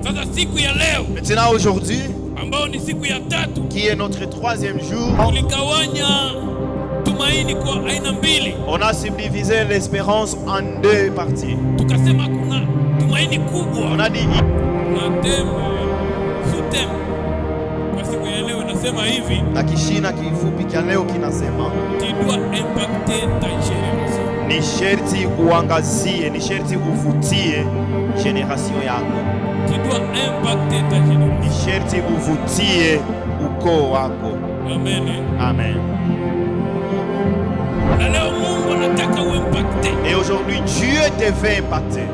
Sasa siku ya leo Maintenant aujourd'hui, ambao ni siku ya tatu, qui est notre troisième jour, tuligawanya tumaini kwa aina mbili. on a subdivisé l'espérance en deux parties. Tukasema kuna tumaini kubwa On a dit na sutem. Kwa siku ya leo nasema hivi, na kishina kifupi kia leo kinasema tu dois impacter ta génération. ni sherti uangazie, ni sherti uvutie generation yako. Tu dois impacter ta génération. Ni sherti uvutie ukoo wako. Amen. Amen. Na leo Mungu anataka uimpacte Et aujourd'hui, Dieu te fait impacter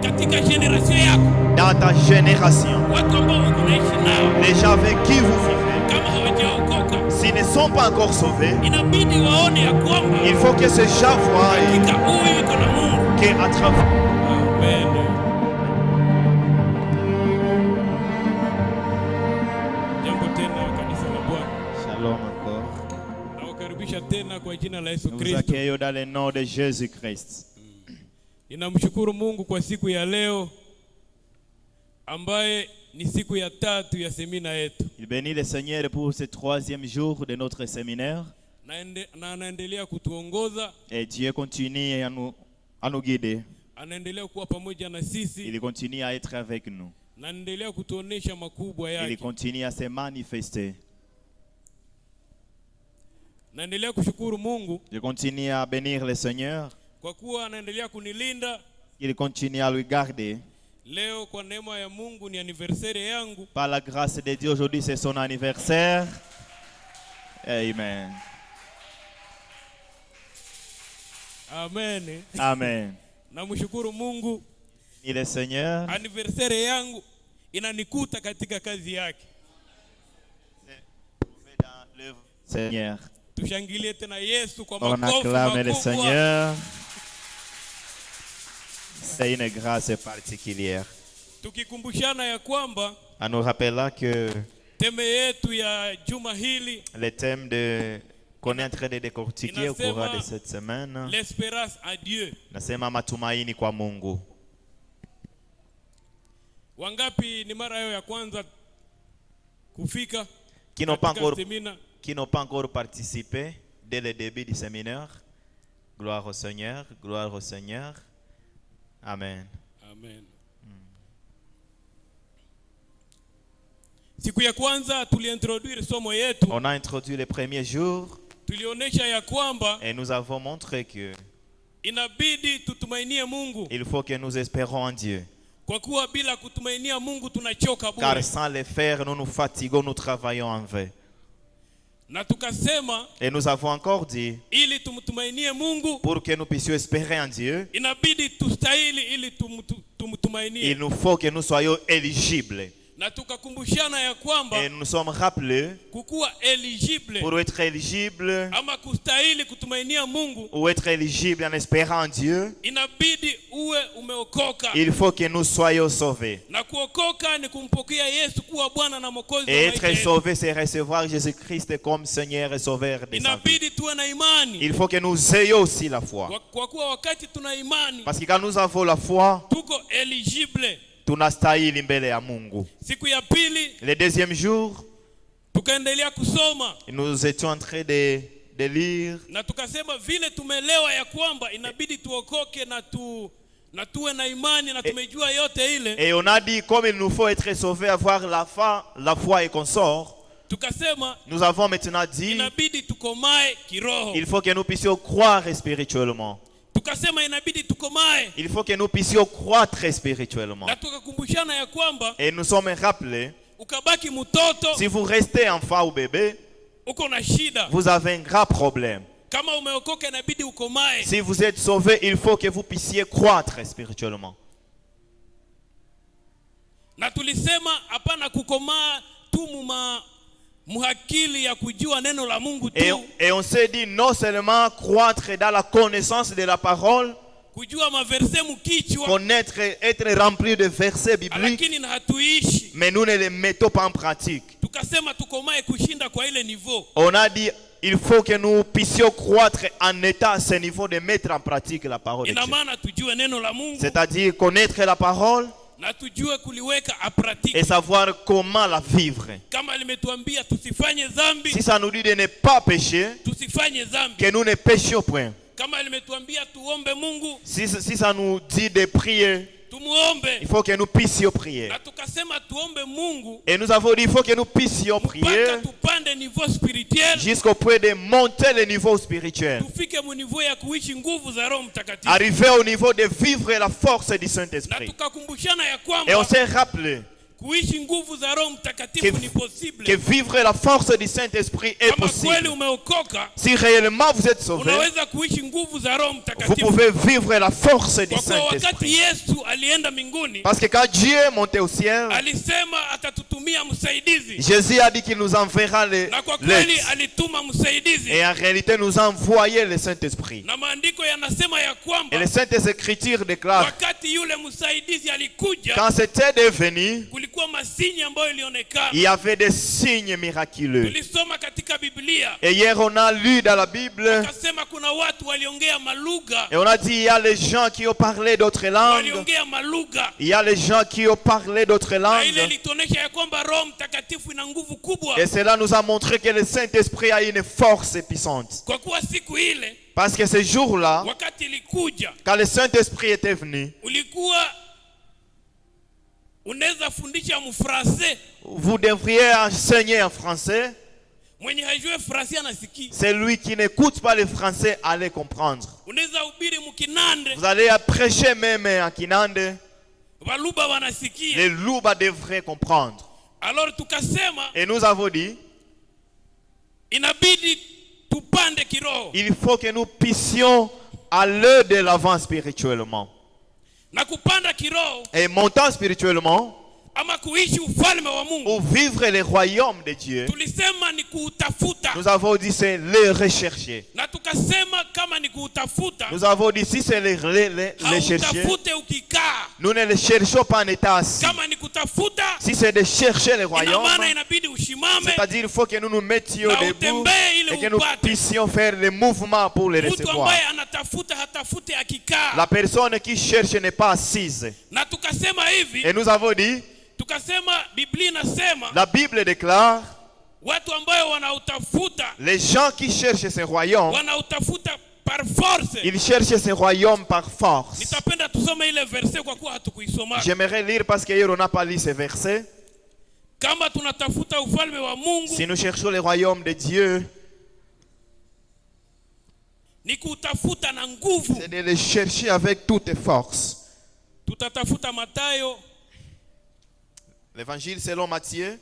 katika generation yako. dans ta génération. Watu ambao unaishi nao Les gens avec qui vous vivez, kama hawajaokoka, s'ils ne sont pas encore sauvés, inabidi waone ya kwamba il faut que ces gens voient hakika huyu yuko na Mungu. qu'à travers Amen. Jambo tena kanisa la Bwana. Shalom encore. Nawakaribisha tena kwa jina la Yesu Nous vous Kristo. accueillons dans le nom de Jésus-Christ. Ninamshukuru Mungu kwa siku ya leo ambaye ni siku ya tatu ya semina yetu. Il bénit le Seigneur pour ce troisième jour de notre séminaire. Na anaendelea kutuongoza, Et Dieu continue à nous guider. anaendelea kuwa pamoja na sisi, Il continue à être avec nous. na anaendelea kutuonesha makubwa Il yake. continue à se manifester. Naendelea kushukuru Mungu Je continue à bénir le Seigneur. kwa kuwa anaendelea kunilinda. Il continue à lui garder. Leo kwa neema ya Mungu ni anniversaire yangu. Par la grâce de Dieu, aujourd'hui c'est son anniversaire. Amen. Amen. Amen. Namshukuru Mungu, Et le Seigneur, anniversaire yangu inanikuta katika kazi yake. Seigneur. Tushangilie tena Yesu kwa On makofi acclame le makubwa. Seigneur. C'est une grâce particulière. Tukikumbushana ya kwamba En nous rappelant que teme yetu ya juma hili, le thème qu'on est en train de décortiquer au cours de cette semaine, l'espérance à Dieu. nasema matumaini kwa Mungu. Wangapi ni mara yao ya kwanza kufika Qui n'ont pas katika encore, semina? qui n'ont pas encore participé dès le début du séminaire. Gloire au Seigneur, gloire au Seigneur. Amen. Amen. Siku ya kwanza tuliintroduire somo yetu, On a introduit le premier jour tulionyesha ya kwamba et nous avons montré que inabidi tutumainie Mungu, il faut que nous espérons en Dieu. kwa kuwa bila kutumainia Mungu tunachoka bure. Car sans le faire, nous nous fatiguons, nous travaillons en vain. Na tukasema Et nous avons encore dit, ili tumtumainie Mungu pour que nous puissions espérer en Dieu, inabidi tustahili ili tumtumainie. il nous faut que nous soyons éligibles. Na tukakumbushana ya kwamba Et nous nous sommes rappelés, kukuwa eligible pour être éligible ama kustahili kutumainia Mungu, ou être éligible en espérant en Dieu, inabidi uwe umeokoka. il faut que nous soyons sauvés. Na kuokoka ni kumpokea Yesu kuwa Bwana na Mwokozi wa Et maisha être yetu. sauvé, c'est recevoir Jésus-Christ comme Seigneur et Sauveur de sa vie. Inabidi tuwe na imani. Il faut que nous ayons aussi la foi. Kwa kuwa wakati tuna imani Parce que quand nous avons la foi, tuko eligible. tunastahili mbele ya Mungu. Siku ya pili Le deuxième jour, tukaendelea kusoma nous étions en train de lire. na tukasema vile tumelewa ya kwamba inabidi tuokoke na tuwe na imani na tumejua yote ile. Et on a dit, comme il nous faut être sauvés, avoir la foi et qu'on sort, Tukasema nous avons maintenant dit, inabidi tukomae kiroho. il faut que nous puissions croire spirituellement. Tukasema inabidi tukomae, Il faut que nous puissions croître spirituellement. na tukakumbushana ya kwamba Et nous sommes rappelés, ukabaki mtoto si vous restez enfant ou bébé, uko na shida. vous avez un grand problème. Kama umeokoka inabidi ukomae. Si vous êtes sauvé, il faut que vous puissiez croître spirituellement. Na tulisema hapana kukomaa tu muhakili ya kujua neno la Mungu tu, Et on s'est dit, non seulement croître dans la connaissance de la parole, kujua maverse mkichwa, connaître, être rempli de versets bibliques, lakini na hatuishi. mais nous ne les mettons pas en pratique. Tukasema tukomae kushinda kwa ile niveau. On a dit, il faut que nous puissions croître en étant à ce niveau de mettre en pratique la parole de Ina Dieu. maana tujue neno la Mungu C'est-à-dire connaître la parole na tujue kuliweka apratiki. et savoir comment la vivre. Kama limetuambia tusifanye dhambi, Si ça nous dit de ne pas pécher, tusifanye dhambi. que nous ne péchions point. Kama limetuambia tuombe Mungu, Si ça nous dit de prier, tumuombe. il faut que nous puissions prier. Na tukasema tuombe Mungu Et nous avons dit, il faut que nous puissions prier mpaka tupande niveau spirituel, jusqu'au point de monter le niveau spirituel. tufike mu niveau ya kuishi nguvu za Roho Mtakatifu. Arriver au niveau de vivre la force du Na Saint-Esprit. tukakumbushana ya Et kwamba on s'est rappelé kuishi nguvu za Roho Mtakatifu ni possible. que vivre la force du Saint-Esprit est Kama kweli possible. umeokoka, Si réellement vous êtes sauvé, unaweza kuishi nguvu za Roho vous Mtakatifu. pouvez vivre la force du Kwa kuwa wakati Saint-Esprit. Yesu alienda mbinguni, Parce que quand Dieu est monté au ciel, alisema atatutumia msaidizi, Jésus a dit qu'il nous enverra na kwa kweli l'aide. alituma msaidizi. Et en réalité, nous a envoyé le Saint-Esprit. Na maandiko yanasema ya Et kwamba les Saintes Écritures déclarent, wakati yule msaidizi alikuja, quand c'était devenu, kulikuwa masinyi ambayo ilionekana. il y avait des signes miraculeux. Tulisoma katika Biblia, Et hier, on a lu dans la Bible, akasema kuna watu waliongea malugha, et on a dit, il y a les gens qui ont parlé d'autres langues. waliongea malugha. Il y a les gens qui ont parlé d'autres Na ile langues. ilituonesha ya kwamba Roho Mtakatifu ina nguvu kubwa, Et cela nous a montré que le Saint-Esprit a une force puissante. kwa kuwa siku ile Parce que ce jour-là, wakati ilikuja, quand le Saint-Esprit était venu, ulikuwa unaweza fundisha mfranse, vous devriez enseigner en français. mwenye hajue franse anasikia. Celui qui n'écoute pas le français allait comprendre. Unaweza hubiri mkinande, Vous allez prêcher même en Kinande. baluba wanasikia. Les Louba devraient comprendre. Alors tukasema Et nous avons dit, inabidi tupande kiroho il faut que nous puissions aller de l'avant spirituellement. na kupanda kiroho Et montant spirituellement, ama kuishi ufalme wa Mungu. ou vivre le royaume de Dieu, Tulisema ni kuutafuta, nous avons dit c'est le rechercher. na tukasema kama ni kuutafuta, Nous avons dit si c'est le chercher, hautafute ukikaa. nous ne le cherchons pas en état assis. Kama ni kutafuta, Si c'est de chercher le ina royaume, maana inabidi ushimame, c'est-à-dire il faut que nous nous mettions na debout utembee ili et que nous upate. puissions faire les mouvements pour les Mtu recevoir. ambaye anatafuta hatafute akikaa. La personne qui cherche n'est pas assise. Na tukasema hivi, Et nous avons dit, tukasema Biblia inasema la Bible déclare, watu ambao wanautafuta les gens qui cherchent ce royaume, wanautafuta par force. ils cherchent ce royaume par force. Nitapenda tusome ile verse kwa kuwa hatukuisoma. J'aimerais lire parce qu'hier on n'a pas lu ce verset. Kama tunatafuta ufalme wa Mungu, Si nous cherchons le royaume de Dieu, ni kutafuta na nguvu. c'est de le chercher avec toute force. Tutatafuta Mathayo L'évangile selon Matthieu.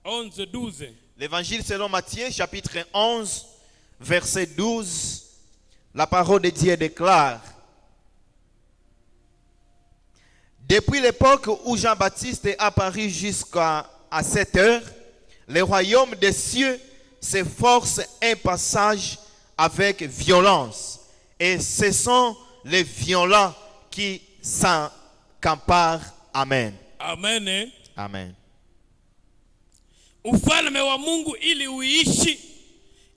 11:12. L'évangile selon Matthieu, chapitre 11, verset 12. La parole de Dieu déclare: depuis l'époque où Jean-Baptiste est apparu jusqu'à cette heure, le royaume des cieux s'efforce un passage avec violence. Et ce sont les violents qui s'accaparent. Amen. Amen. Amen. Ufalme wa Mungu ili uishi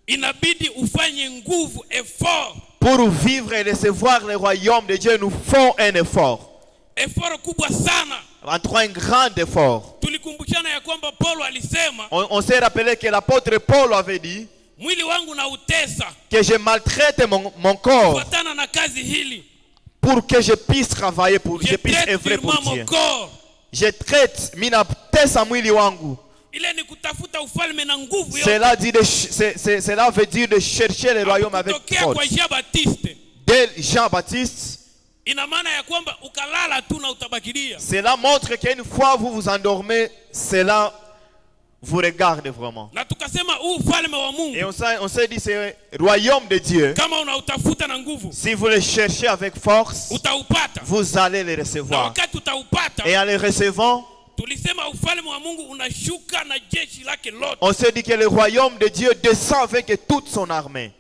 inabidi ufanye nguvu, effort. Pour vivre et recevoir le royaume de Dieu, nous faisons un effort. Effort kubwa sana. Entre un grand effort. Tulikumbushana ya kwamba Paulo alisema, On s'est rappelé que l'apôtre Paul avait dit mwili wangu na utesa que je maltraite mon corps kufuatana na kazi hili. pour que je puisse travailler, pour que je puisse traite œuvrer pour durement Dieu. mon corps. Je traite minatesa mwili wangu. Ile ni kutafuta ufalme na nguvu yote. Cela veut dire de chercher le royaume avec Kutokea force. kwa Jean-Baptiste. Dès Jean-Baptiste, Ina maana ya kwamba ukalala tu na utabakilia. cela montre qu'une fois vous vous endormez, cela vous regarde vraiment. Na tukasema huu ufalme wa Mungu, Et on s'est dit, c'est le royaume de Dieu. kama unautafuta na nguvu, Si vous le cherchez avec force, utaupata. vous allez le Na recevoir. wakati utaupata, Et en le recevant, tulisema ufalme wa Mungu unashuka na jeshi lake lote. on s'est dit que le royaume de Dieu descend avec toute son armée.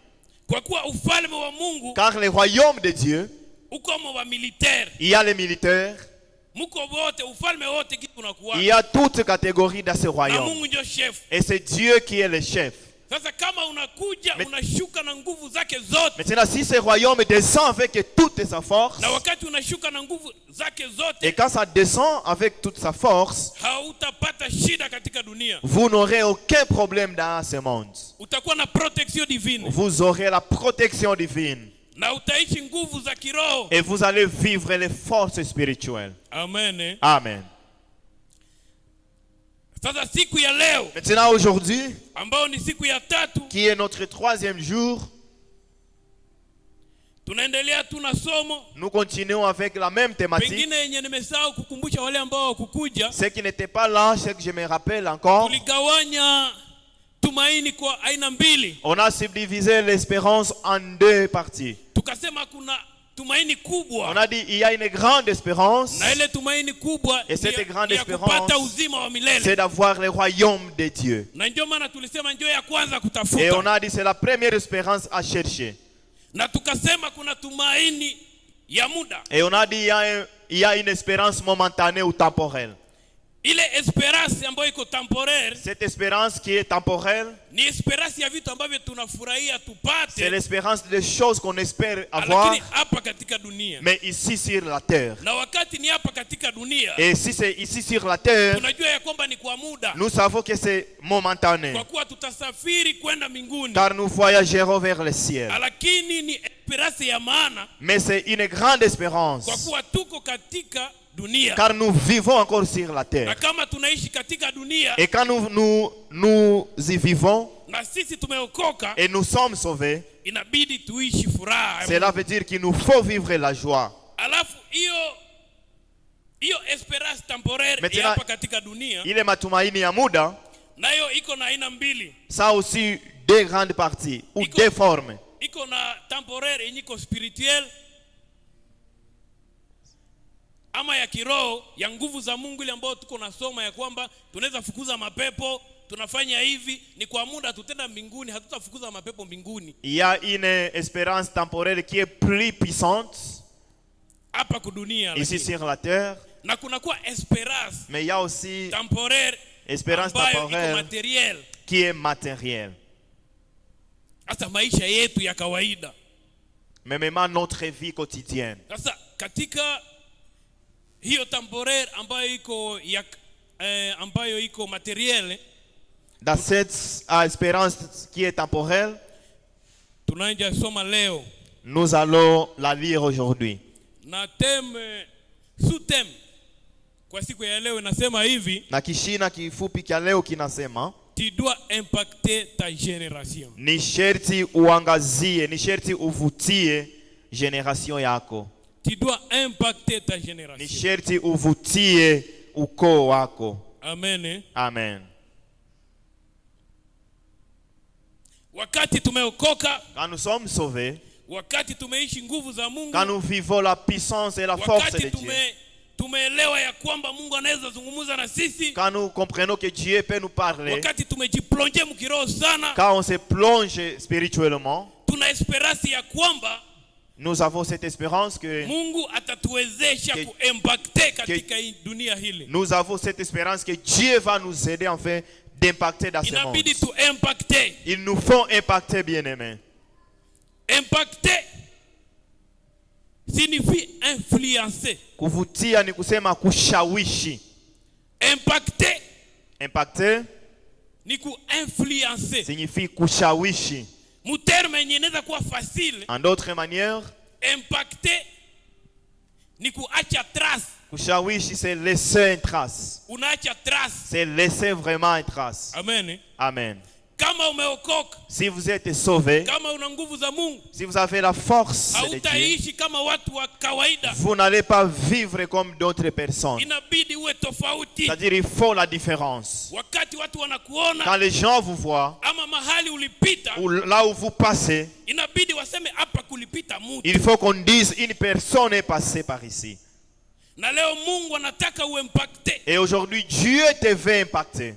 Kwa kuwa ufalme wa Mungu Car le royaume de Dieu, uko wa militaire. il y a les militaires, Muko wote, ufalme wote kitu unakuwa. il y a toute catégorie dans ce Na royaume. Mungu ndio chef. Et c'est Dieu qui est le chef. Sasa kama unakuja unashuka na nguvu zake zote. Maintenant, si ce royaume descend avec toute sa force, Na wakati unashuka na nguvu zake zote, et quand ça descend avec toute sa force, hautapata shida katika dunia. vous n'aurez aucun problème dans ce monde. Utakuwa na protection divine. Vous aurez la protection divine. Na utaishi nguvu za kiroho. Et vous allez vivre les forces spirituelles. Amen. Amen. Sasa siku ya leo, Maintenant, aujourd'hui, ambao ni siku ya tatu, qui est notre 3e jour, tunaendelea tuna somo. nous continuons avec la même thématique. Pengine yenye nimesahau kukumbusha wale ambao hawakukuja. Ce qui n'était pas là, ce que je me rappelle encore, Tuligawanya tumaini kwa aina mbili. on a subdivisé l'espérance en 2 parties. Tukasema kuna tumaini kubwa. On a dit il y a une grande espérance, Na ile tumaini kubwa et cette grande ya espérance, kupata uzima wa milele. c'est d'avoir le royaume de Dieu. Na ndio maana tulisema njoo ya kwanza Et kutafuta. on a dit c'est la première espérance à chercher. Na tukasema kuna tumaini ya muda. Et on a dit il y a une espérance momentanée ou temporelle. Ile esperance ambayo iko temporaire Cette espérance qui est temporelle, ni esperance ya vitu ambavyo tunafurahia c'est tupate, l'espérance des choses qu'on espère avoir, lakini hapa katika dunia. mais ici sur la terre. Na wakati ni hapa katika dunia, Et si c'est ici sur la terre, tunajua ya kwamba ni kwa muda, nous savons que c'est momentané, kwa kuwa tutasafiri kwenda mbinguni. car nous voyagerons vers le ciel. Lakini ni esperance ya maana, Mais c'est une grande espérance, kwa kuwa tuko katika dunia. car nous vivons encore sur la Na terre. kama tunaishi katika dunia, Et quand nous y vivons na sisi tumeokoka, et nous sommes sauvés, inabidi tuishi furaha. cela veut dire qu'il nous faut vivre la joie. Alafu hiyo esperance temporaire Maintenant, ya hapa katika dunia, Il est matumaini ya muda, nayo iko na aina mbili. ça aussi 2 grandes parties ou Iko- 2 formes. Iko na temporaire yenye iko spirituel ama ya kiroho, ya nguvu za Mungu, ile ambayo tuko nasoma ya kwamba tunaweza fukuza mapepo, tunafanya hivi, ni kwa muda, tutenda mbinguni, hatutafukuza mapepo mbinguni. Il y a une espérance temporelle qui est plus puissante Hapa kudunia, ici sur la terre, na kuna kwa esperance mais il y a aussi temporaire espérance ambayo iko temporelle materiel, qui est matérielle. hasa maisha yetu ya kawaida. Mais même notre vie quotidienne. Sasa katika hiyo temporaire ambayo iko materiel, Dans cette espérance qui est temporelle, tunaanza soma leo nous allons la lire aujourd'hui. na sous-thème kwa siku ya leo inasema hivi: Na kishina kifupi kia leo kinasema, tu dois impacter ta génération. ni sherti uangazie, ni sherti uvutie generation yako. Tu dois impacter ta Ni génération. sherti uvutie ukoo wako. Amen. Amen. Wakati tumeokoka, Quand nous sommes sauvés, wakati tumeishi nguvu za Mungu, quand nous vivons la puissance et la force de wakati Dieu, tumeelewa ya kwamba Mungu anaweza zungumza na sisi, quand nous comprenons que Dieu peut nous parler, wakati tumejiplonge mkiroho sana, quand on se plonge spirituellement, tuna esperance ya kwamba nous avons cette espérance que Mungu atatuwezesha Que- kuimpacte katika hii dunia hili. nous avons cette espérance que Dieu va nous aider enfin d'impacter dans ce monde. Inabidi tu impacte. Il nous faut impacter, bien-aimés. Impacter signifie influencer. Kuvutia ni kusema kushawishi. Impacter Impacter ni ku-influencer. signifie kushawishi. Muterme yenye inaweza kuwa facile, En d'autres manières, impacter ni kuacha trace. kushawishi c'est laisser une trace. Unaacha trace. C'est laisser vraiment une trace. Amen. Amen. Kama umeokoka, Si vous êtes sauvé, kama una nguvu za Mungu, si vous avez la force de Dieu, hautaishi kama watu wa kawaida. vous n'allez pas vivre comme d'autres personnes. Inabidi uwe tofauti. C'est-à-dire, il faut la différence. Wakati watu wanakuona Quand les gens vous voient, ama mahali ulipita, ou là où vous passez, inabidi waseme hapa kulipita mtu. il faut qu'on dise une personne est passée par ici. Na leo Mungu anataka uimpacte Et aujourd'hui, Dieu te veut impacter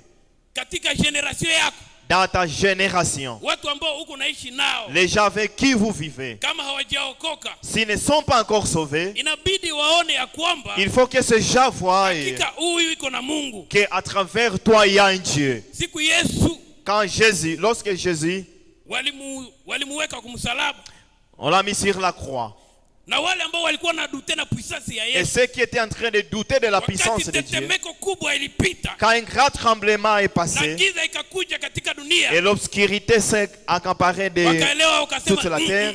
katika generation yako, dans ta génération. watu ambao uko naishi nao, Les gens avec qui vous vivez, kama hawajaokoka, s'ils ne sont pas encore sauvés, inabidi waone ya kwamba il faut que ces gens voient hakika huyu iko na Mungu. qu'à travers toi, il y a un Dieu. Siku Yesu lorsque Jésus, walimuweka kumsalaba, on l'a mis sur la croix. na wale ambao walikuwa na dute na puissance ya Et Yesu, ceux qui étaient en train de douter de la puissance wakati de Dieu, tetemeko kubwa ilipita quand un grand tremblement est na passé giza ikakuja katika dunia, et l'obscurité s'est accaparée de wakaelewa wakasema, toute la terre,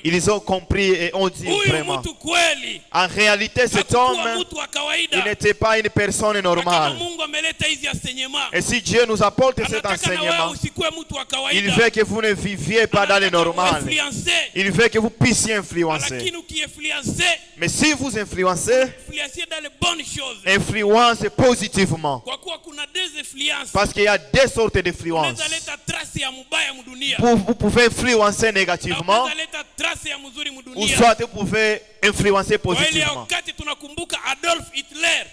ils ont compris et ont dit huyu vraiment, mtu kweli en réalité cet homme, hakuwa mtu wa il kawaida. n'était pas une personne Na kama normale. Mungu ameleta hizi enseignements, Et si Dieu nous apporte cet anataka na wewe enseignement, usikuwe mtu wa il kawaida. veut que vous ne viviez pas dans le Anataka normal. uinfluencer, Il veut que vous puissiez influencer. lakini ukiinfluencer, Mais si vous influencez, influencer dans les bonnes choses, influencez positivement. kwa kuwa kuna des influences Parce qu'il y a deux sortes d'influences. unaweza leta trace ya mubaya mudunia, Vous pouvez influencer na négativement, unaweza leta trace ya mzuri ou mudunia. soit vous pouvez influencer Kwa ile positivement. wakati tunakumbuka Adolf Hitler,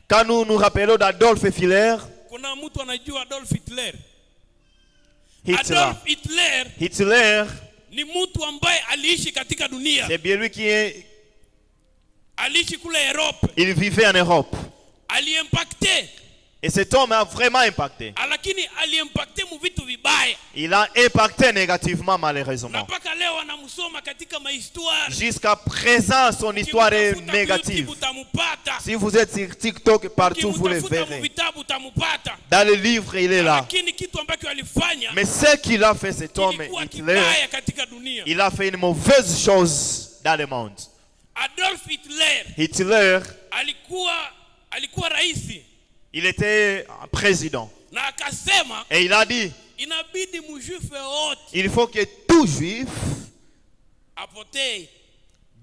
Quand nous nous rappelons d'Adolf Hitler, kuna mtu anajua Adolf Hitler? Hitler, Adolf Hitler Hitler, ni mtu ambaye aliishi katika dunia, c'est bien lui qui est, aliishi kule Europe, il vivait en Europe. aliimpacte, Et cet homme a vraiment impacté. lakini aliimpacte mu vitu vibaya, Il a impacté négativement na malheureusement. mpaka leo anamsoma katika mahistoire. Jusqu'à présent, son histoire est Ukimtafuta négative. YouTube utamupata, Si vous êtes sur TikTok, partout vous le ukimtafuta mu verrez. vitabu utamupata, Dans le livre, il est là. lakini kitu ambacho alifanya Mais ce qu'il a fait, cet homme, kilikuwa Hitler, kibaya katika dunia. il a fait une mauvaise chose dans le monde. Adolf Hitler Hitler, alikuwa rais, il était président. na akasema Et il a dit, inabidi mujuife wote il faut que tout juif apotee,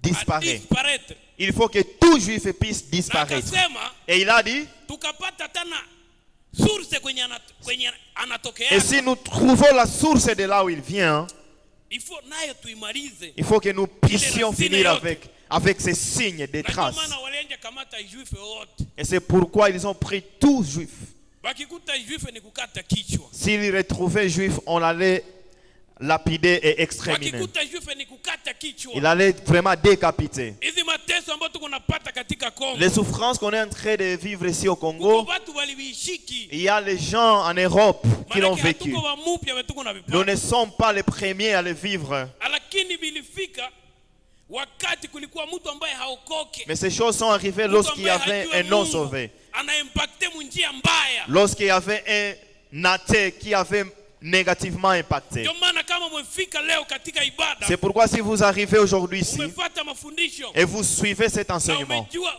disparaisse. disparaître. Il faut que tout juif puisse Na disparaître. akasema Et il a dit, tukapata tena source kwenye anatokea, et si nous trouvons la source de là où il vient, ifo nayo tuimalize. il faut que nous puissions racines finir yote. avec ces signes des Na ndio traces. maana walianja kamata juife wote, Et c'est pourquoi ils ont pris tout juif. bakikuta juife ni kukata kichwa, S'ils retrouvaient juif, on allait lapider et exterminer. bakikuta juife ni kukata Il kichwa. allait vraiment décapiter. Hizi mateso ambayo tuko napata katika Kongo, Les souffrances qu'on est en train de vivre ici au kuko Congo, watu waliviishiki, il y a les gens en Europe qui l'ont manake vécu. hatuko wamupya wetuko na Nous vipaa, ne sommes pas les premiers à le vivre. lakini vilifika wakati kulikuwa mtu ambaye haokoke, Mais ces choses sont arrivées mtu lorsqu'il y ambaye avait hajui un non Mungu, sauvé. anaimpacte munjia mbaya. Lorsqu'il y avait un athée qui avait négativement impacté. Ndio maana kama mwefika leo katika ibada, C'est pourquoi si vous arrivez aujourd'hui ici umefuata mafundisho et vous suivez cet na enseignement umejua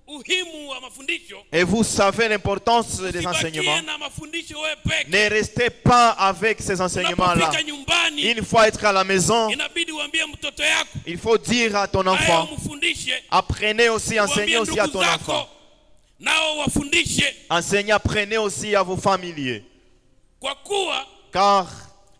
uhimu wa mafundisho, et vous savez l'importance des usibakie enseignements, na mafundisho wewe peke. ne restez pas avec ces enseignements-là. Unapofika nyumbani, Une fois être à la maison, inabidi uambie mtoto yako, il faut dire à ton naye enfant, umfundishe, apprenez aussi, enseignez uambie aussi à ndugu ton enfant. zako nao wafundishe, Enseignez, apprenez aussi à vos familiers. kwa kuwa Car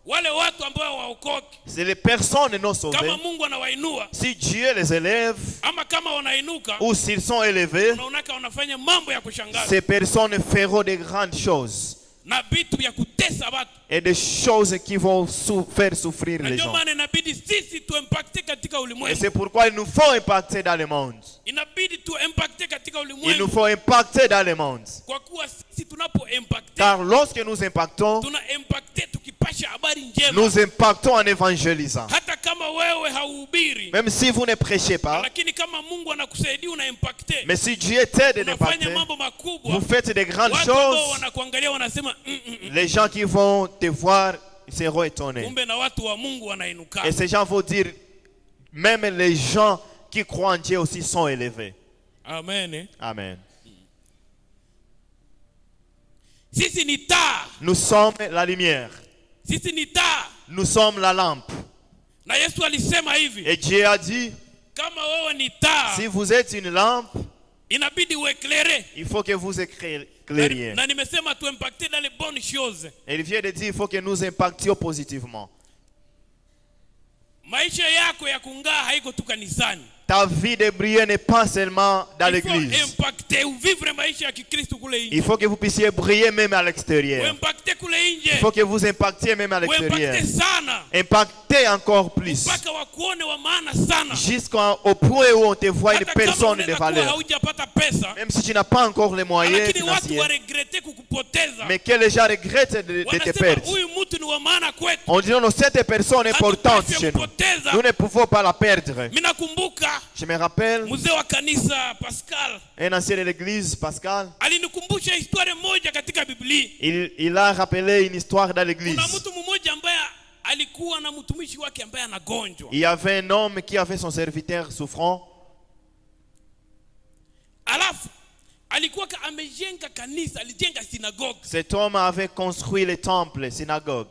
wale watu ambao waokoke, c'est les personnes non sauvées. kama Mungu anawainua Si Dieu les élève ama kama wanainuka, ou s'ils sont élevés, unaonaka wanafanya mambo ya kushangaza ces personnes feront de grandes choses na vitu vya kutesa watu. et des choses qui vont faire souffrir Na les ndio gens. maana inabidi sisi tuimpacte katika Et ulimwengu, c'est pourquoi il nous faut impacter dans le monde. inabidi tuimpacte katika Il nous ulimwengu, faut impacter dans le monde. kwa kuwa sisi tunapoimpacte, Car lorsque nous impactons, tuna impacte tukipasha habari njema, nous impactons en évangélisant. hata kama wewe hauhubiri, Même si vous ne prêchez pas, lakini kama Mungu anakusaidia unaimpacte, mais si Dieu t'aide à unafanya impacter, mambo makubwa. vous faites de grandes Watu ambao choses. wanakuangalia wanasema Les gens qui vont te voir seront étonnés. kumbe na watu wa Mungu wanainuka. Et ces gens vont dire, même les gens qui croient en Dieu aussi sont élevés. Amen. Amen. Sisi ni taa, Nous sommes la lumière. sisi ni taa, Nous sommes la lampe. na Yesu alisema hivi, Et Dieu a dit, kama wewe ni taa, si vous êtes une lampe, inabidi ueklere. il faut que vous éclairiez. Na nimesema tuimpacte dans les bonnes choses. Et il vient de dire, il faut que nous impactions positivement. Maisha yako ya kungaa haiko tu kanisani. Ta vie de briller n'est pas seulement dans Il faut l'église. impacter, uvivre maisha ya Kikristo kule nje. Il faut que vous puissiez briller même à l'extérieur. Uimpacte kule Il nje. faut que vous impactiez même à l'extérieur. Uimpacte sana. Impactez encore plus. Mpaka wakuone wa maana sana. Jusqu'au point où on te voit une Hata kama personne de unaweza kuwa valeur. haujapata pesa, Même si tu n'as pas encore les moyens lakini watu financiers. waregrete kutupoteza. mais que les gens regrettent de te Wanasema perdre. huyu mtu ni wa maana kwetu. On dit non, cette personne est importante Hatupaswi chez nous. kupoteza. Nous ne pouvons pas la perdre. Mimi nakumbuka Je me rappelle, mzee wa kanisa Pascal un ancien de l'église, Pascal, alinikumbusha historia moja katika Biblia. il a rappelé une histoire dans l'église. Kuna mtu mmoja ambaye alikuwa na mtumishi wake ambaye anagonjwa. Il y avait un homme qui avait son serviteur souffrant. Alafu alikuwa amejenga kanisa, alijenga synagogue. Cet homme avait construit le temple, synagogue.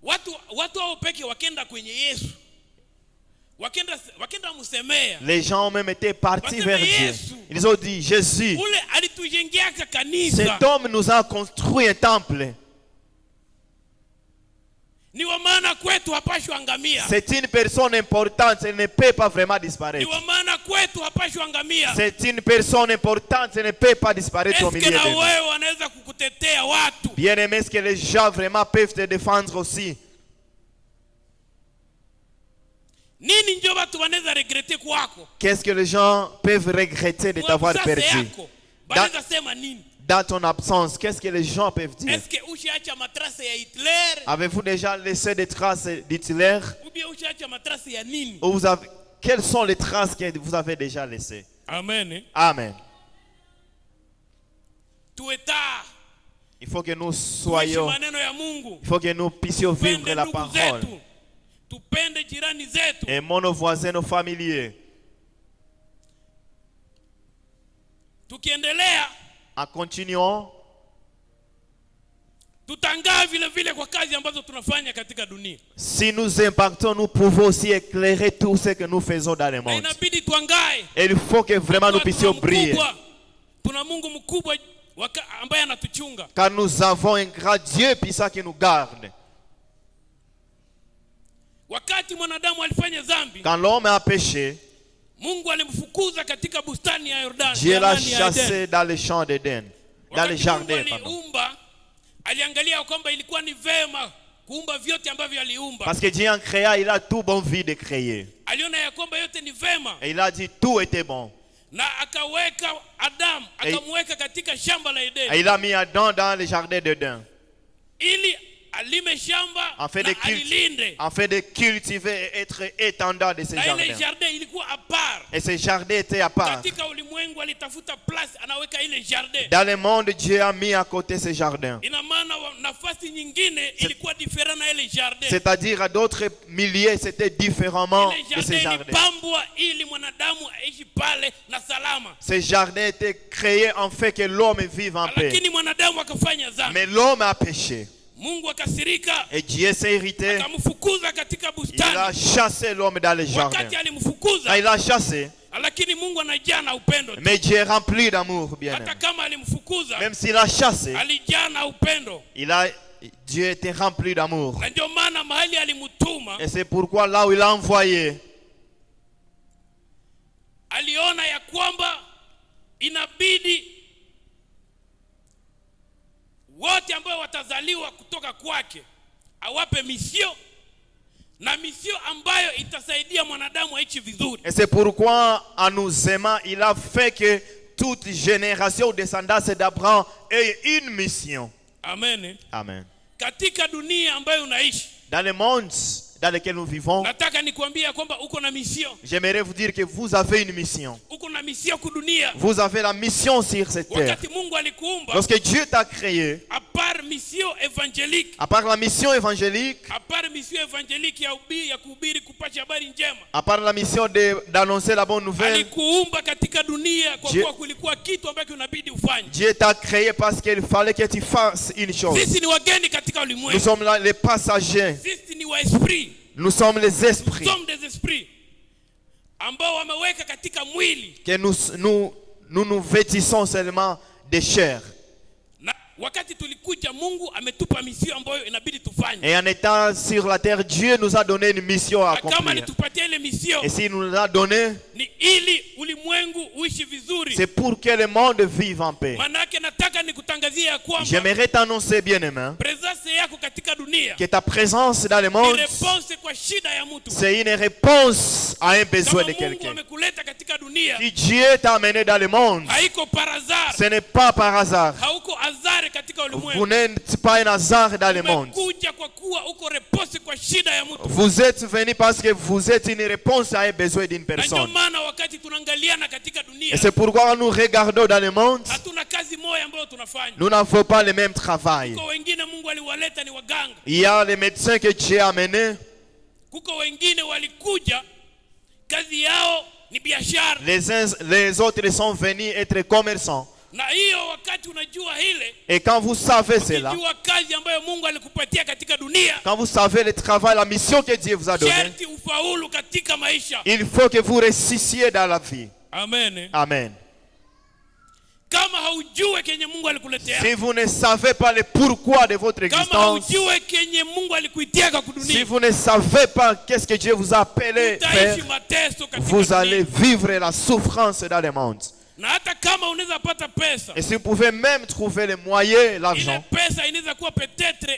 Watu hao peke wakenda kwenye Yesu. Wakenda msemea. Les gens ont même été partis vers Dieu. Ils ont dit, Jésus, Ule alitujengeaka kanisa. cet homme nous a construit un temple. Ni wa maana kwetu hapashwi angamia. C'est une personne importante, elle ne peut pas vraiment Ni disparaître. wa maana kwetu hapashwi angamia. C'est une personne importante, elle ne peut pas disparaître au milieu Est-ce que de na nous. wewe wanaweza kukutetea watu? Bien aimé, est-ce que les gens vraiment peuvent te défendre aussi? Nini ndio watu wanaweza regrete kwako? Qu'est-ce que les gens peuvent regretter de t'avoir Mwabusase perdu? yako. Banaweza sema nini? Dans ton absence, qu'est-ce que les gens peuvent dire? Est-ce que ushiacha matrase ya Hitler? Avez-vous déjà laissé des traces d'Hitler? Ou bien ushiacha matrase ya nini? Ou vous avez... Quelles sont les traces que vous avez déjà laissées? Amen. Amen. Tueta. Il faut que nous Tuishi soyons, maneno ya Mungu. il faut que nous puissions vivre Tupende la ndugu parole. zetu. Tupende jirani zetu. Aimons nos voisins, nos familiers. Tukiendelea En continuant, tutangaa vile vile kwa kazi ambazo tunafanya katika dunia. si nous impactons, nous pouvons aussi éclairer tout ce que nous faisons dans le Na monde. inabidi tuangae. Et il faut que vraiment nous puissions briller. Tuna Mungu mkubwa ambaye anatuchunga. Car nous avons un grand Dieu puissant qui nous garde. Wakati mwanadamu alifanya dhambi, Quand l'homme a péché, Mungu alimfukuza katika bustani ya Yordani. Dieu l'a chassé dans les champs d'Éden, dans les jardins. Aliumba, aliangalia kwamba ilikuwa ni vema kuumba vyote ambavyo aliumba. Parce que Dieu en créa, il a tout bon vie de créer. Aliona ya kwamba yote ni vema. Et il a dit tout était bon. Na akaweka Adam, akamweka katika shamba la Edeni. Et il a mis Adam dans les jardins d'Éden. Ili alime shamba na alilinde. Afin de cultiver et être étendard de ces Na ile jardins. jardin ilikuwa à part. Et ces jardins étaient à part. Katika ulimwengu alitafuta place anaweka ile jardin. Dans le monde, Dieu a mis à côté ces jardins. Ina maana nafasi nyingine ilikuwa différent na ile jardin. C'est-à-dire à d'autres milliers, c'était différemment Ile de ces jardin jardins. ilipambwa ili mwanadamu aishi pale na salama. Ces jardins étaient créés en fait que l'homme vive en paix. Lakini mwanadamu akafanya dhambi. Mais l'homme a péché. Mungu akasirika. Et Dieu s'est irrité. Akamfukuza katika Il bustani. a chassé l'homme dans les jardins. Wakati alimfukuza, Quand il a chassé, lakini Mungu anajaa na upendo. mais Dieu est rempli d'amour, bien aimé. Hata kama alimfukuza, Même s'il a chassé, alijaa na upendo. Dieu était rempli d'amour. Na ndio maana mahali alimutuma, Et c'est pourquoi là où il a envoyé, aliona ya kwamba inabidi wote ambao watazaliwa kutoka kwake awape misio, na misio ambayo itasaidia mwanadamu aishi vizuri. et c'est pourquoi en nous aimant, il a fait que toute génération descendance d'Abraham ait une mission. Amen. Amen. Katika dunia ambayo unaishi, Dans le monde dans lequel nous vivons, nataka nikwambie kwamba uko na misio. j'aimerais vous dire que vous avez une mission. Uko na misio kudunia. Vous avez la mission sur cette terre. Wakati Mungu alikuumba, Lorsque Dieu t'a créé, à part mission évangélique, à part la mission évangélique, à part mission évangélique ya kuhubiri kupasha habari njema, à part la mission d'annoncer la bonne nouvelle, alikuumba katika dunia kwa kuwa kulikuwa kitu ambacho unabidi ufanye. Dieu t'a créé parce qu'il fallait que tu fasses une chose. Sisi ni wageni katika Nous ulimwengu. sommes là, les passagers. Sisi ni wa esprit. Nous sommes les esprits. Nous sommes des esprits ambao wameweka katika mwili. Que nous vêtissons seulement des chairs. Na wakati tulikuja, Mungu ametupa misio ambayo inabidi tufanye. Et en étant sur la terre, Dieu nous a donné une mission à Kama accomplir. alitupatia ile misio, Et s'il nous l'a donné, ni ili ulimwengu uishi vizuri. c'est pour que le monde vive en paix. Manake nataka nikutangazia ya kwamba J'aimerais t'annoncer, bien-aimé, presence yako katika dunia que ta présence dans le ni monde, réponse kwa shida ya mtu. c'est une réponse à un besoin Kama de Mungu quelqu'un. amekuleta katika dunia, Si Dieu t'a amené dans le monde, haiko par hasard. ce n'est pas par hasard. Hauko hasard katika katika Vous ulimwengu. n'êtes pas un hasard dans le monde. Umekuja kwa kuwa uko repose kwa shida ya mtu. Vous êtes venu parce que vous êtes une réponse à un besoin d'une Na ndio personne. maana wakati tunaangaliana katika dunia, Et c'est pourquoi nous regardons dans le monde, hatuna kazi moja ambayo tunafanya. nous n'avons pas le même travail. Kuko wengine Mungu aliwaleta ni waganga. Il y a les médecins que Dieu a amenés. Kuko wengine walikuja kazi yao ni biashara. Les autres sont venus être commerçants. Na hiyo wakati unajua hile, Et quand vous savez cela, unajua kazi ambayo Mungu alikupatia katika dunia, quand vous savez le travail, la mission que Dieu vous a donnée, sharti ufaulu katika maisha. il faut que vous réussissiez dans la vie. Amen. Amen. Kama haujue kenye Mungu alikuletea, Si vous ne savez pas le pourquoi de votre kama existence, haujue kenye Mungu alikuitia kwa si kudunia, vous ne savez pas qu'est-ce que Dieu vous a appelé utaishi faire, mateso katika vous allez dunia. vivre la souffrance dans le monde. Na hata kama unaweza pata pesa, Et si vous pouvez même trouver les moyens, ile l'argent, pesa inaweza kuwa peut-être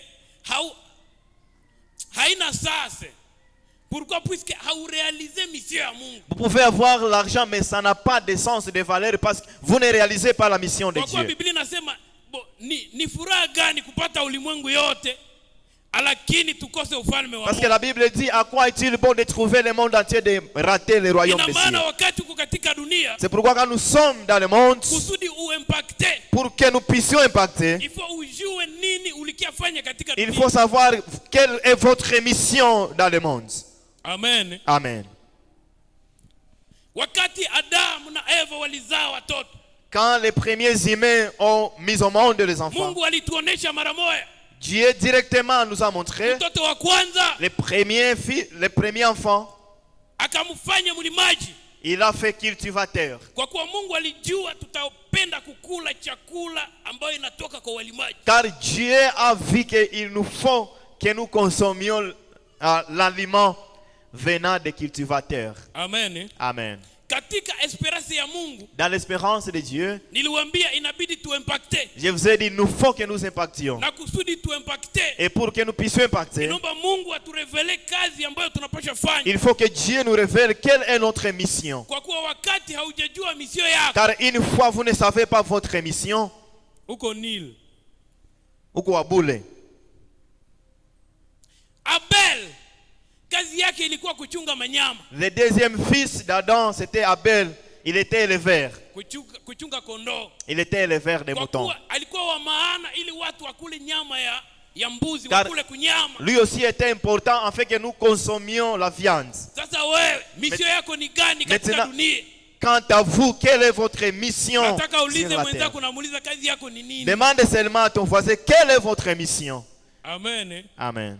haina sasa. Pourquoi? Puisque haurealize mission ya Mungu. vous pouvez avoir l'argent, mais ça n'a pas de sens, de valeur, parce que vous ne réalisez pas la mission de Kwa kuwa Dieu. Biblia inasema ni furaha gani kupata ulimwengu yote lakini tukose ufalme wa Parce que Mungu. la Bible dit, à quoi est-il bon de trouver le monde entier, de rater le royaume Ina des cieux. maana wakati uko katika dunia, C'est pourquoi quand nous sommes dans le monde, kusudi uimpacte, pour que nous puissions impacter, il faut ujue nini ulikiafanya katika il dunia. faut savoir quelle est votre mission dans le monde. Amen. Amen. Wakati Adamu na Eva walizaa watoto, Quand les premiers humains ont mis au monde les enfants, Mungu alituonesha mara moja. Dieu directement nous a montré Mtoto wa kwanza les premiers enfants. akamfanya mlimaji, Il a fait cultivateur. kwa kuwa Mungu alijua tutapenda kukula chakula ambayo inatoka kwa walimaji. Car Dieu a vu qu'il nous faut que nous consommions l'aliment venant des cultivateurs. Amen. Amen. Katika esperance ya Mungu, Dans l'espérance de Dieu, niliwaambia inabidi tuimpacte, je vous ai dit, il nous faut que nous impactions. na kusudi tuimpacte, Et pour que nous puissions impacter, inaomba Mungu aturevele kazi ambayo tunapaswa fanya. il faut que Dieu nous révèle quelle est notre mission. Kwa kuwa wakati haujajua misio yako, Car une fois vous ne savez pas votre mission, uko nil. uko abule. Abel kazi yake ilikuwa kuchunga manyama, Le deuxième fils d'Adam, c'était Abel. Il était éleveur. kuchunga kondoo. Il était éleveur des Kwa moutons. kuwa alikuwa wa maana ili watu wakule nyama ya mbuzi, Car wakule kunyama. lui aussi était important en fait que nous consommions la viande. Sasa wewe misio yako ni gani katika Maintenant, dunia? quant à vous, quelle est votre mission Nataka sur ulize la terre? mwenzako, namuuliza kazi yako ni nini? Demande seulement à ton voisin, quelle est votre mission? Amen. Amen.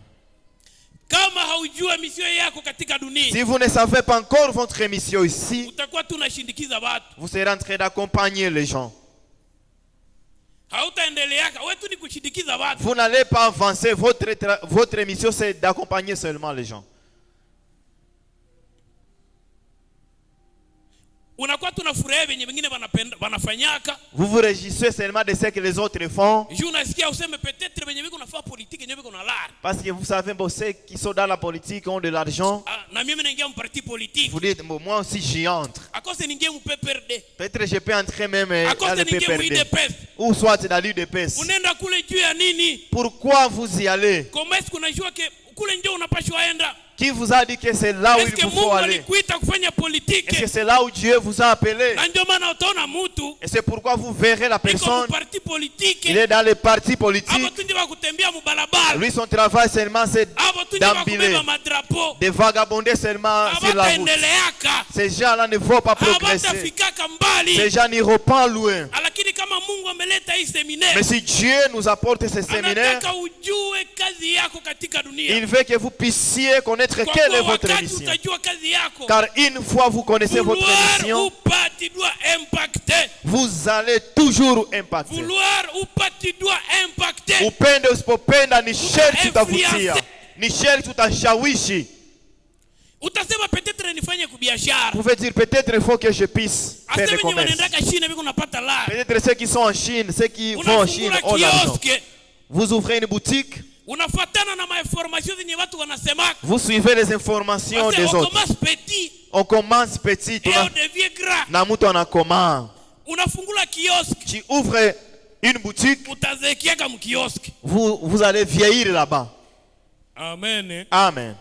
Kama haujua misio yako katika dunia, Si vous ne savez pas encore votre mission ici, utakuwa tunashindikiza watu, vous serez en train d'accompagner les gens. hautaendeleaka wewe tu ni kushindikiza watu. Vous n'allez pas avancer. Votre mission, c'est d'accompagner seulement les gens. Unakuwa tunafurahia venye wengine wanafanyaka. Vous vous réjouissez seulement de ce que les autres font. Juu unasikia useme peut-être venye wiko nafaa politiki yenyewe wiko na lara. Parce que vous savez, bon, ceux qui sont dans la politique ont de l'argent. Na mimi naingia mparti politique. Vous dites, bon, moi aussi j'y entre. Akose ningie mu PPRD. Peut-être je peux entrer même dans Akose le ningie mu PPRD. UDPS. Ou soit dans l'UDPS. Unaenda kule juu ya nini? Pourquoi vous y allez? Kama siku unajua ke kule ndio unapashwa enda. Qui vous a dit que c'est là où il vous faut aller? Alikuita kufanya politique? Est-ce que c'est là où Dieu vous a appelé? Na ndio maana utaona mtu Et c'est pourquoi vous verrez la personne. parti politique. Il est dans les partis politiques. Hapo tu ndio kutembea mu barabara. Lui, son travail seulement c'est d'empiler, de vagabonder seulement sur la route. Ces gens-là ne vont pas progresser. Ces gens n'iront pas loin. Lakini kama Mungu ameleta hii seminaire, Mais si Dieu nous apporte ce séminaire, anataka ujue kazi yako katika dunia. il veut que vous puissiez connaître quelle est votre Wakati mission. utajua kazi yako, Car une fois vous connaissez votre mission, upati doit impacter. vous allez toujours impacter. Vouloir upati doit impacter. Upende usipopenda ni sherti utavutia. Ni sherti utashawishi. Utasema peut-être nifanye kubiashara. Vous pouvez dire peut-être il faut que je puisse faire le commerce. Peut-être ceux qui sont en Chine, ceux qui vont en Chine ont l'argent. Vous ouvrez une boutique. Vous suivez les informations des autres. On commence petit. Tu ouvres une boutique, utazeekiaka mkioski. vous allez vieillir là-bas. Amen. Amen.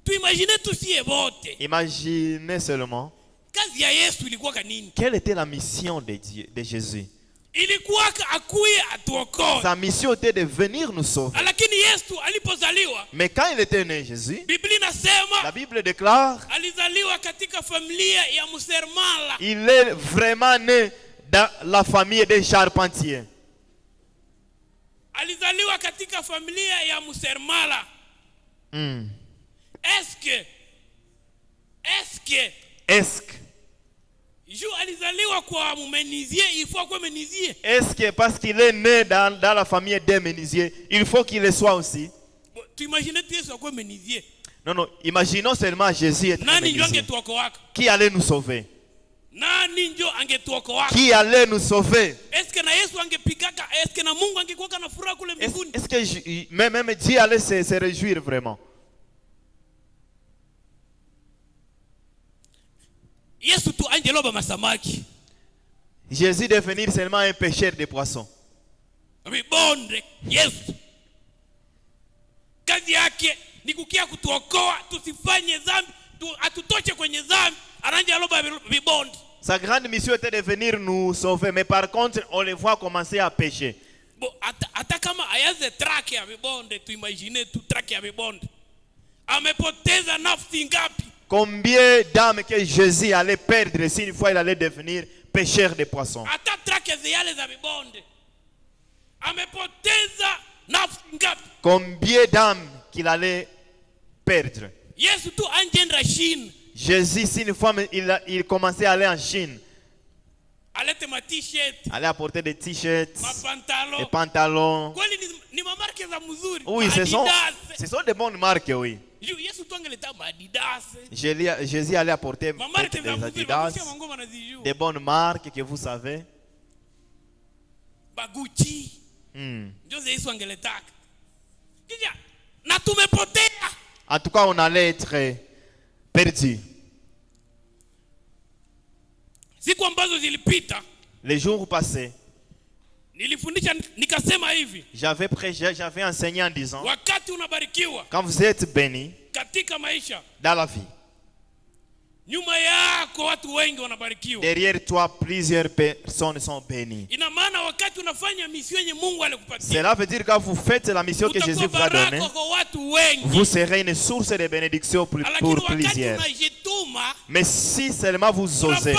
Tuimagine tusiye bote. Imaginez seulement Kazi ya Yesu ilikuwa kanini? quelle était la mission de Dieu, de Jésus. Ilikuwa akuye atuokoe. Sa mission était de venir nous sauver. Lakini Yesu alipozaliwa, Mais quand il était né, Jésus, Biblia inasema la Bible déclare, alizaliwa katika familia ya mseremala. il est vraiment né dans la famille des charpentiers. Alizaliwa katika familia ya mseremala. Est-ce que Ju alizaliwa kwa mumenizie, ifo kwa menizie. est-ce que parce qu'il est né dans la famille des menuisiers, il faut qu'il le soit aussi? Tu imagines tu Yesu kwa menizie. Non, non, imaginons seulement Jésus est Nani ndio menuisier. angetuokoaka? Qui allait nous sauver? Nani ndio angetuokoaka? Qui allait nous sauver? Est-ce que na Yesu angepigaka? Est-ce que na Mungu angekuwa na furaha kule mbinguni? Est-ce que même Dieu allait se réjouir vraiment? Yesu tu angeloba masamaki. Jésus devenir seulement un pêcheur de poissons. Vibonde Yesu. Kazi yake ni kukia kutuokoa tusifanye dhambi, atutoche kwenye dhambi. Ananja loba vibonde. Sa grande mission était de venir nous sauver, mais par contre, on les voit commencer à pécher. Hata kama ayaze track ya vibonde, tu imagine tu track ya vibonde. Amepoteza nafsi ngapi? Combien d'âmes que Jésus allait perdre si une fois il allait devenir pêcheur de poissons? Hata track zile za vibonde. Amepoteza nafsi ngapi? Combien d'âmes qu'il allait perdre? Yesu tu anjenda Chine. Jésus, si une fois il commençait à aller en Chine, alete ma t-shirt, allait apporter des t-shirts, des pantalons. pantalons. Kweli ni mamarke za mzuri. Oui, ce sont des bonnes marques, oui. Yesu tu angeleta Adidas. Jésus allait apporter des Adidas, des bonnes marques que vous savez. Baguchi. Ndio Yesu angeletaka. Kija na tumepotea. En tout cas, on allait être perdu. Siku ambazo zilipita, les jours passés, nilifundisha nikasema hivi. J'avais prêché, j'avais enseigné en disant, wakati unabarikiwa, quand vous êtes béni katika maisha, dans la vie, nyuma yako watu wengi wanabarikiwa. derrière toi plusieurs personnes sont bénies. Ina maana wakati unafanya mission yenye Mungu alikupatia, cela veut dire que quand vous faites la mission que Jésus vous a donnée, vous serez une source de bénédiction pour plusieurs. Mais si seulement vous osez,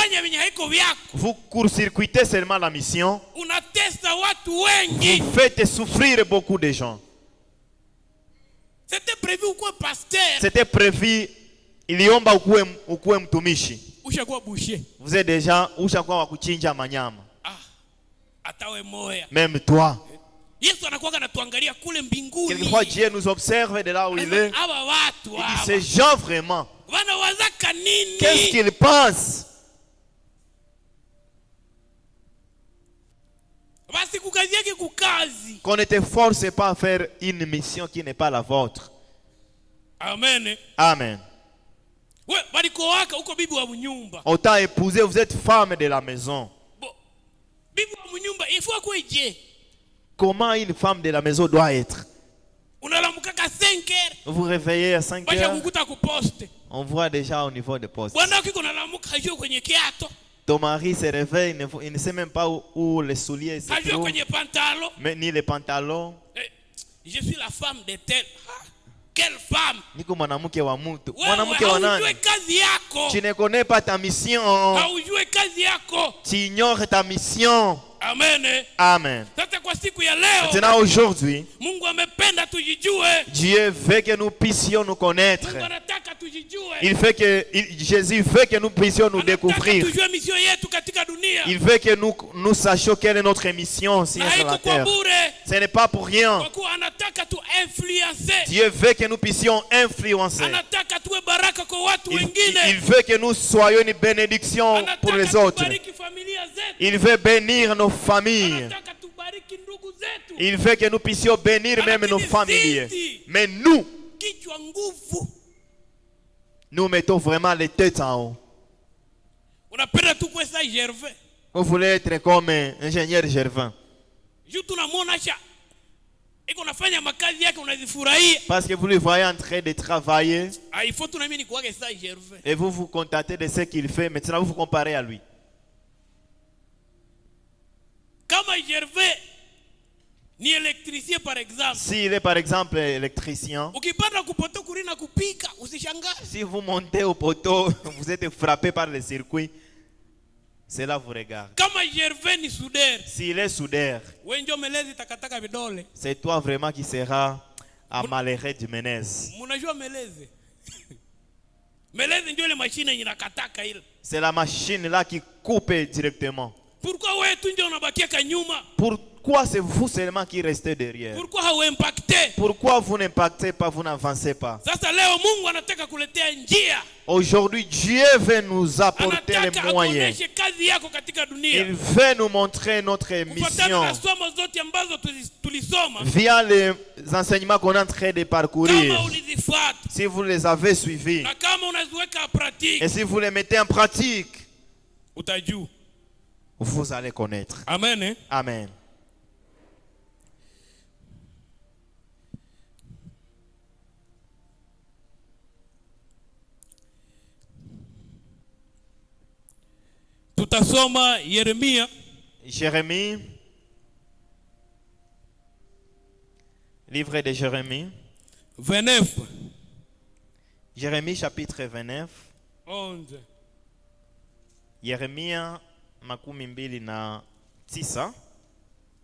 vous court-circuitez seulement la mission, vous faites souffrir beaucoup de gens. C'était prévu quoi, pasteur? C'était prévu. Iliomba ukuwe mtumishi. Ushakuwa boucher. Vous êtes déjà ushakuwa wa kuchinja manyama. Atawe moya. Même toi. Yesu anakuwa anatuangalia kule mbinguni. Quelquefois Dieu nous observe de là où il est. Aba watu il dit ces gens vraiment. Wanawazaka nini? Qu'est-ce qu'ils pensent? Basi kukazi yake kukazi. Qu'on ne te force pas à faire une mission qui n'est pas la vôtre. Amen. Amen. Ouais, bariko waka uko bibi wa mnyumba. Autant épousé, vous êtes femme de la maison. Bibi wa mnyumba, il faut quoi je? Comment une femme de la maison doit être? Unalamukaka 5 heures. Vous vous réveillez à 5 heures. On voit déjà au niveau des postes. Bwana ukiko nalamuka hajui kwenye kiato. Ton mari se réveille, il ne sait même pas où les souliers se trouvent. Mais ni les pantalons. Je suis la femme de tel. Quelle femme? Niko mwanamke wa mtu. Mwanamke wa nani? Tu ne connais pas ta mission. Tu ignores ta mission. Amen. Amen. Maintenant aujourd'hui, Dieu veut que nous puissions nous connaître. Jésus veut que nous puissions nous découvrir. Il veut que nous sachions quelle est notre mission sur la terre. Ce n'est pas pour rien. Dieu veut que nous puissions influencer. Il veut que nous soyons une bénédiction pour les autres. Il veut bénir nos familles. Il veut que nous puissions bénir même nos familles. Mais nous mettons vraiment les têtes en haut. Vous voulez être comme ingénieur Gervin. Juu tunamwona sha iko nafanya makazi yake unazifurahia. Parce que vous le voyez en train de travailler. Il faut tu na mimi nikuage ça Gervais. Et vous vous contentez de ce qu'il fait. Maintenant vous vous comparez à lui. Kama Gervais ni électricien par exemple. S'il est par exemple électricien. Ukipanda kupoto kurina kupika usishangae. Si vous montez au poteau, vous êtes frappé par le circuit. Cela vous regarde. Kama Gervais ni soudeur. S'il est soudeur, Wewe ndio melezi takataka vidole. c'est toi vraiment qui seras à malheureux du Menez. Mnajua melezi? Melezi ndio ile mashine yenye nakataka ile. C'est la machine là qui coupe directement. Pourquoi wewe tu ndio unabakia kanyuma? Pourquoi c'est vous seulement qui restez derrière? Pourquoi hauimpacte? Pourquoi vous n'impactez pas, vous n'avancez pas? Sasa leo Mungu anataka kuletea njia. Aujourd'hui, Dieu veut nous apporter les Anataka moyens. akuoneshe kazi yako katika dunia. Il veut nous montrer notre Kufuatana mission na somo zote ambazo tulisoma. via les enseignements qu'on est en train de parcourir. Kama ulizifuata Si vous les avez suivis na kama unaziweka pratique, et si vous les mettez en pratique, utajua. vous allez connaître. Amen. Eh? Amen. Tutasoma Yeremia Jérémie, livre de Jérémie. 29. Jérémie chapitre 29. 11. Yeremia makumi mbili na tisa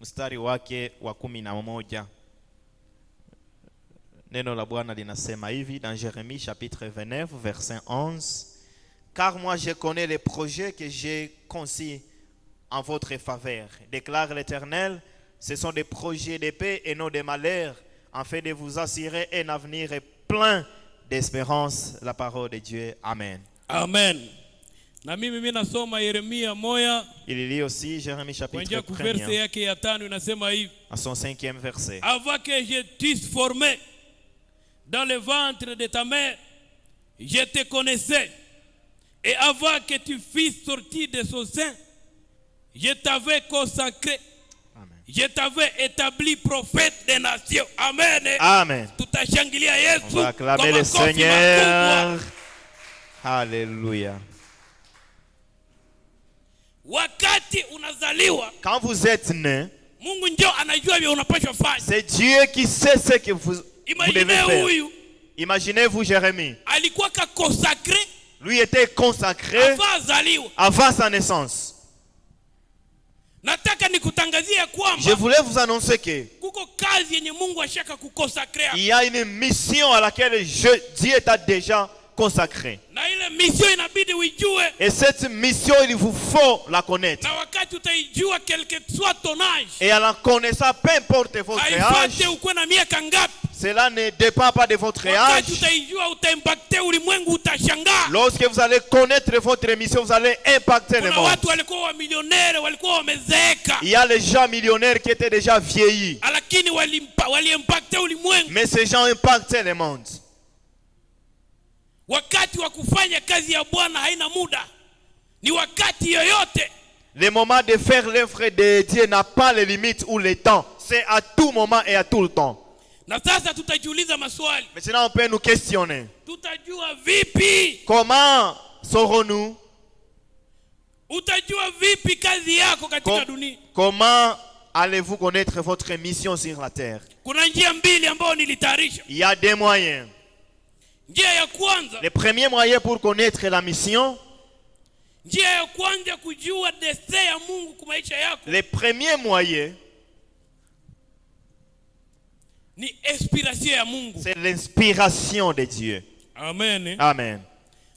mstari wake wa 11. Neno la Bwana linasema hivi dans Jérémie chapitre 29 verset 11. Car moi je connais les projets que j'ai conçus en votre faveur, déclare l'Éternel. Ce sont des projets de paix et non de malheur, afin de vous assurer un avenir plein d'espérance. La parole de Dieu. Amen. Amen. Na mimi nasoma Yeremia moya. Il lit aussi Jérémie chapitre 1 verset yake ya 5 inasema hivi. à son 5e verset. Avant que je t'eusse formé dans le ventre de ta mère, je te connaissais. Et avant que tu fusses sorti de son sein, je t'avais consacré. Amen. Je t'avais établi prophète des nations. Amen. Amen. Tutashangilia Yesu. On va acclamer le Seigneur. Alléluia. Wakati unazaliwa, quand vous êtes né, Mungu ndio anajua vile unapaswa fanya. C'est Dieu qui sait ce que vous devez faire. Huyu Imaginez-vous Jérémie. alikuwa consacré. Lui était consacré avant sa naissance. Nataka nikutangazie kwamba je voulais vous annoncer que kuko kazi yenye Mungu ashaka kukonsacrer. Il y a une mission à laquelle Dieu t'a déjà consacré. Na ile mission inabidi uijue. Et cette mission, il vous faut la connaître. Na wakati utaijua quel que soit ton âge. Et en la connaissant, peu importe votre âge. Haifate ukwe na miaka ngapi. Cela ne dépend pas de votre âge. Wakati utaijua utaimpacte ulimwengu utashangaa. Lorsque vous allez connaître votre mission, vous allez impacter le monde. Kuna watu walikuwa wa millionnaires, walikuwa wamezeeka. Il y a les gens millionnaires qui étaient déjà vieillis. Lakini waliimpacte ulimwengu. Mais ces gens impactaient le monde. Wakati wa kufanya kazi ya Bwana haina muda. Ni wakati yoyote. Le moment de faire l'œuvre de Dieu n'a pas les limites ou le temps. C'est à tout moment et à tout le temps. Na sasa tutajiuliza maswali. Maintenant on peut nous questionner. Tutajua vipi? Comment saurons-nous? Utajua vipi kazi yako katika dunia? Comment allez-vous connaître votre mission sur la terre? Kuna njia mbili ambazo nilitayarisha. Il y a deux moyens. Njia ya kwanza. Le premier moyen pour connaître la mission. Njia ya kwanza kujua destin ya Mungu kwa maisha yako. Le premier moyen. Ni inspiration ya Mungu. C'est l'inspiration de Dieu. Amen. Amen.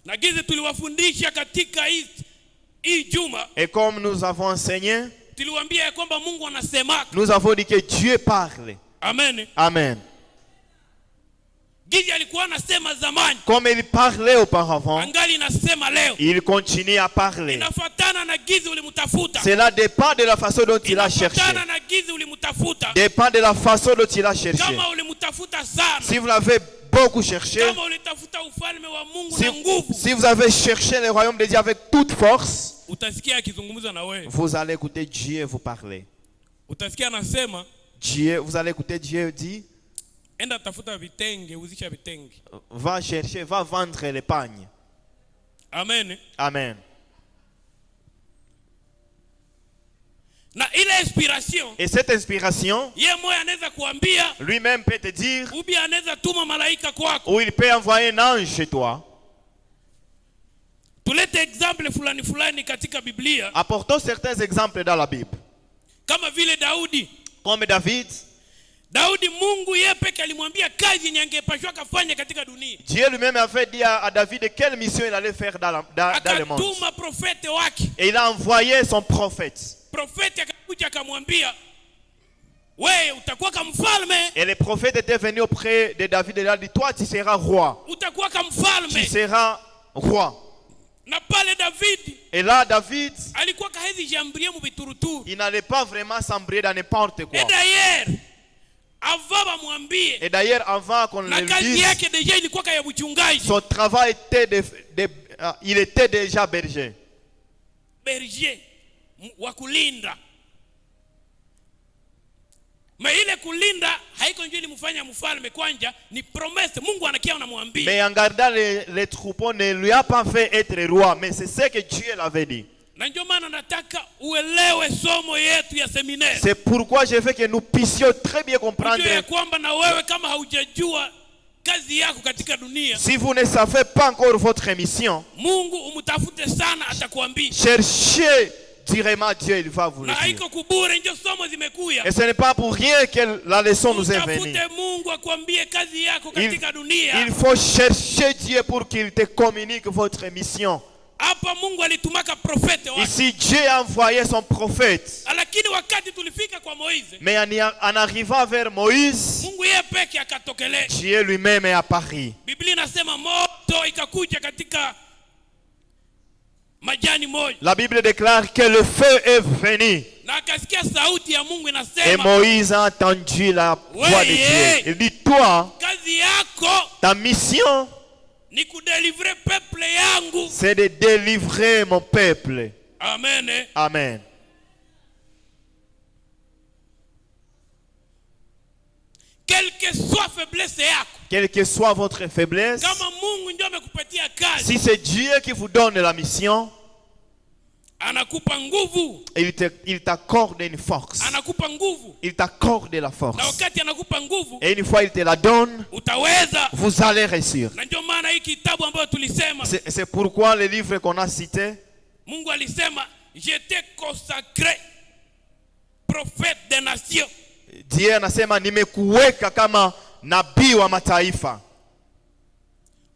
Na gizi tuliwafundisha katika hii juma. Et comme nous avons enseigné, tuliwaambia kwamba Mungu anasema. Nous avons dit que Dieu parle. Amen. Amen. Gizi alikuwa anasema zamani. Comme il parlait auparavant, angali nasema leo. Il continue à parler. Inafuatana na gizi ulimtafuta. Cela dépend de la façon dont il a cherché. Inafuatana na gizi ulimtafuta. Dépend de la façon dont il a cherché. Kama ulimtafuta sana. Si vous l'avez beaucoup cherché, kama ulitafuta ufalme wa Mungu na nguvu. Si vous avez cherché le royaume de Dieu avec toute force, utasikia akizungumza na wewe. vous allez écouter Dieu vous parler. Utasikia anasema, Dieu, vous allez écouter Dieu dit, enda tafuta vitenge, uzisha vitenge. va chercher, va vendre les pagnes. Amen. Amen. Na ile inspiration, Et cette inspiration, yeye moyo anaweza kuambia, lui-même peut te dire, ubi anaweza tuma malaika kwako. ou il peut envoyer un ange chez toi. Tulete example fulani fulani katika Biblia, Apportons certains exemples dans la Bible. kama vile Daudi. Comme David, Daudi, Mungu yeye peke alimwambia kazi yenye angepashwa kafanya katika dunia. Dieu lui-même avait dit à David quelle mission il allait faire dans le monde. Akatuma profete wake. Et il a envoyé son prophète. Profete akakuja akamwambia, wewe utakuwa kama mfalme. Et le prophète était venu auprès de David et il a dit, toi tu seras roi. Utakuwa kama Tu mfalme. seras roi. Na pale David Et là, David, alikuwa kahezi jambrie mu bituruturu. il n'allait pas vraiment s'embrouiller dans n'importe quoi. Et d'ailleurs, avant bamwambie, Et d'ailleurs, avant qu'on na le kazi dise, yake deja ilikuwa kaya mchungaji. son travail était il était déjà berger. Berger wa kulinda. Ma ile kulinda haiko njoo ilimfanya mfalme kwanja, ni promesse Mungu anakia anamwambia. Mais en gardant les troupeaux ne lui a pas fait être roi, mais c'est ce que Dieu l'avait dit. Na ndio maana nataka uelewe somo yetu ya seminaire. C'est pourquoi je veux que nous puissions très bien comprendre. Ujue kwamba na wewe kama haujajua kazi yako katika dunia, Si vous ne savez pas encore votre mission, Mungu umtafute sana atakwambia. cherchez directement Dieu, il va vous le Na dire. haiko kubure, ndio somo zimekuya. Et ce n'est pas pour rien que la leçon nous est venue. Utafute Mungu akwambie kazi yako katika dunia. Il faut chercher Dieu pour qu'il te communique votre mission. Hapa Mungu alitumaka profete wake. Ici, Dieu a envoyé son prophète. Lakini wakati tulifika kwa Moïse, Mais en arrivant vers Moïse, Mungu yeye peke akatokelea. Dieu lui-même est apparu. Biblia inasema moto ikakuja katika majani moja. La Bible déclare que le feu est venu. Na akasikia sauti ya Mungu Et inasema, Moïse a entendu la voix de Dieu. Il dit, toi, kazi yako ta mission, ni kudelivre peuple yangu. c'est de délivrer mon peuple. Amen. Amen. Quelle que soit faiblesse yako, Quelle que soit votre faiblesse, kama Mungu ndio amekupatia kazi, si c'est Dieu qui vous donne la mission, anakupa nguvu, il t'accorde une force. anakupa nguvu. Il t'accorde la force. Na wakati anakupa nguvu, Et une fois il te la donne, utaweza. vous allez réussir. Na ndio maana hii kitabu ambayo tulisema, C'est pourquoi le livre qu'on a cité, Mungu alisema, j'étais consacré prophète des nations. Dieu anasema nimekuweka kama nabii wa mataifa.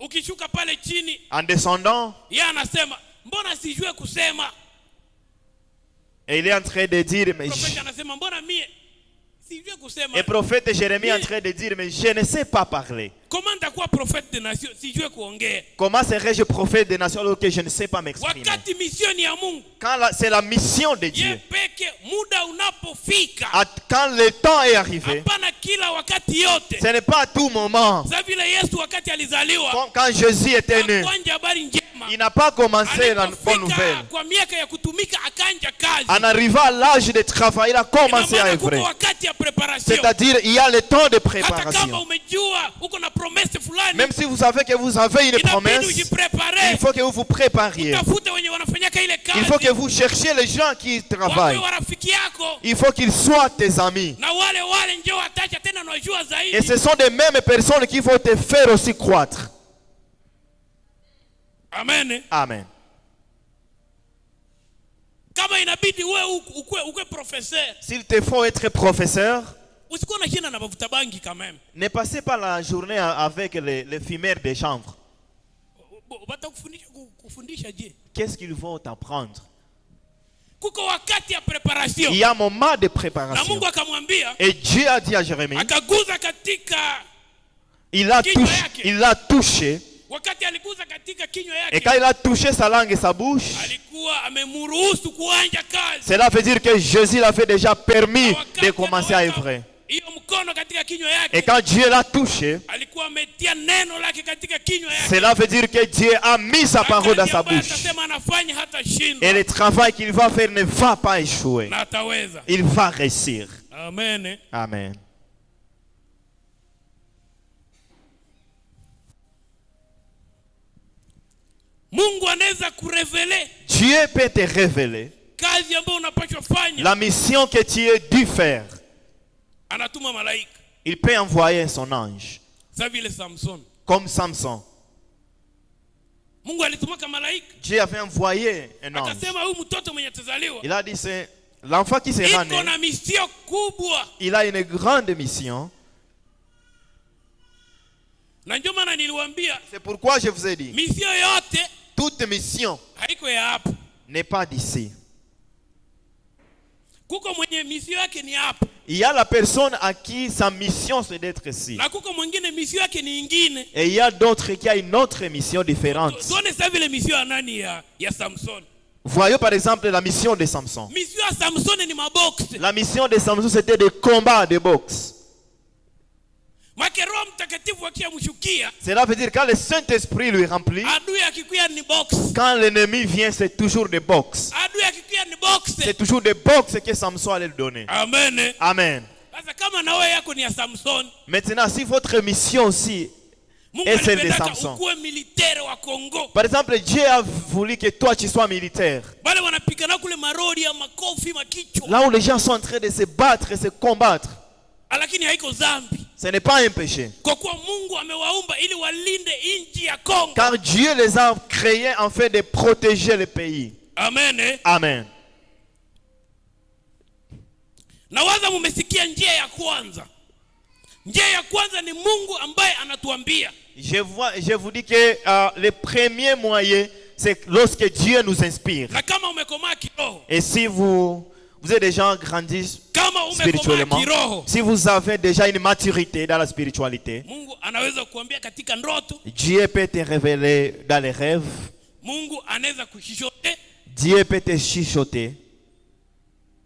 Ukishuka pale chini, En descendant, yeye anasema, mbona sijue kusema? et il est en train de dire, mais Profeti anasema, mbona mie sijue kusema? et prophète Jérémie est en train de dire, mais je ne sais pas parler. Comment nitakuwa prophète des nations sijue kuongea? Comment serais-je prophète des nations alors que je ne sais pas m'exprimer? Wakati mission ni ya Mungu, C'est la mission de yeye Dieu. peke muda unapofika, Quand le temps est arrivé, hapana kila wakati yote. ce n'est pas à tout moment. Sasa vile Yesu wakati alizaliwa, Quand Jésus était né, akanja habari njema. il n'a pas commencé la bonne nouvelle. Alipofika kwa miaka ya kutumika akanja kazi. En arrivant à l'âge de travail, il a commencé à Ina maana kuko œuvrer. wakati ya preparation. C'est-à-dire, il y a le temps de Hata kama préparation. umejua uko na promesse fulani, Même si vous savez que vous avez une inabidi promesse, ujiprepare. il faut que vous vous prépariez. Tafute wenye wanafanyaka ile Il faut kazi. que vous cherchiez les gens qui travaillent. Wawe warafiki yako. Il faut qu'ils soient tes amis. Na wale ndio watacha tena unajua zaidi. Et ce sont des mêmes personnes qui vont te faire aussi croître. Amen. Amen. Kama inabidi wewe ukue professeur, S'il te faut être professeur, usikuwa na shida na bavuta bangi quand même. ne passez pas la journée avec les fumeurs de chanvre. Batakufundisha je? Qu'est-ce qu'ils vont t'apprendre? Kuko wakati ya preparation. Il y a un moment de Na préparation. Mungu akamwambia, Et Dieu a dit à Jérémie, akaguza katika il l'a touché. wakati aliguza katika kinywa Et yake, quand il a touché sa langue et sa bouche, alikuwa amemruhusu kuanja kazi. cela veut dire que Jésus l'avait déjà permis de commencer à œuvrer. hiyo mkono katika kinywa Et yake, quand Dieu l'a touché, alikuwa ametia neno lake katika kinywa yake. cela veut dire que Dieu a mis sa parole dans sa bouche. Atasema anafanya hata shindwa. Et le travail qu'il va faire ne va pas échouer. Na ataweza. Il va réussir. Amen. Amen. Mungu anaweza kurevele Dieu peut te révéler kazi ambayo unapaswa fanya. la mission que tu es dû faire. Anatuma malaika. Il peut envoyer son ange. Sa vile Samson. Comme Samson. Mungu alitumaka malaika. Dieu avait envoyé un ange. Akasema huyu mtoto mwenye atazaliwa, Il a dit c'est l'enfant qui sera né. iko na mission kubwa. Il a une grande mission. Na ndio maana niliwaambia, C'est pourquoi je vous ai dit, mission yote toute mission haiko ya hapa. n'est pas d'ici. Kuko mwenye mission yake ni hapa. Il y a la personne à qui sa mission c'est d'être ici. Na kuko mwingine mission yake ni nyingine. Et il y a d'autres qui ont une autre mission différente. Tuone sasa vile mission ya nani ya Samson. Voyons par exemple la mission de Samson. Mission ya Samson ni mabox. La mission de Samson c'était de combat de boxe. Make Roho Mtakatifu akimshukia, Cela veut dire quand le Saint-Esprit lui remplit, adui akikuya ni box. quand l'ennemi vient c'est toujours de boxe. Adui akikuya ni box. C'est toujours de boxe que Samson allait lui donner. Amen. Amen. Sasa kama na wewe yako ni ya Samson, Maintenant si votre mission aussi Mungu est celle de alipendaka Samson. ukuwe militaire wa Kongo. Par exemple, Dieu a voulu que toi tu sois militaire. Bale wanapigana kule marodi ya makofi makichwa. Là où les gens sont en train de se battre et se combattre, Lakini haiko dhambi. ce n'est pas un péché. Kwa kuwa Mungu amewaumba ili walinde nchi ya Kongo. Car Dieu les a créés en fait de protéger le pays. Amen. Amen. Na waza mumesikia njia ya kwanza. Njia ya kwanza ni Mungu ambaye anatuambia. Je vous dis que le premier moyen, c'est lorsque Dieu nous inspire. Na kama umekomaa kiroho, Et si vous êtes déjà grandi kama umekomaa spirituellement, kiroho, si vous avez déjà une maturité dans la spiritualité, Mungu anaweza kukuambia katika ndoto. Dieu peut te révéler dans les rêves. Mungu anaweza kushishote. Dieu peut te chuchoter.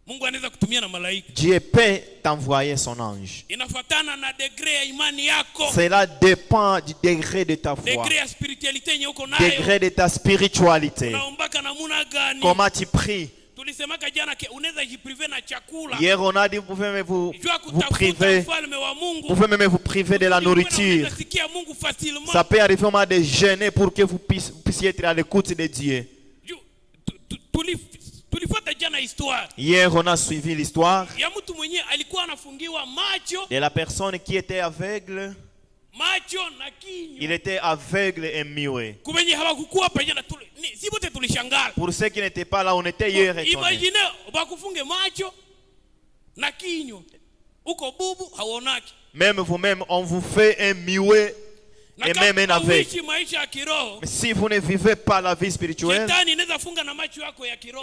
Mungu anaweza kutumia na malaika. Dieu peut t'envoyer son ange. Inafuatana na degree ya imani yako. Cela dépend du degré de ta foi, Degree ya spiritualite yenye uko nayo. degré de ta spiritualité. Unaombaka namuna gani? Comment tu pries? Tulisemaka jana ke unaweza jiprive na chakula. Hier on a dit vous pouvez même vous priver, Ufalme wa Mungu. vous pouvez même vous priver de la nourriture. Unasikia Mungu facilement. Ça peut arriver au moment de jeûner pour que vous puissiez être à l'écoute de Dieu. Tulifuata jana histoire Hier on a suivi l'histoire ya mtu mwenye alikuwa anafungiwa macho, de la personne qui était aveugle. macho na kinywa. Il était aveugle et muet. Kubenye hawakukuwa pamoja na si wote tulishangala. Pour ceux qui n'étaient pas là, on était hier étonnés. Imagine bakufunge macho na kinywa. Uko bubu hauonaki. Même vous-même, on vous fait un muet et même un aveugle. Mais si vous ne vivez pas la vie spirituelle,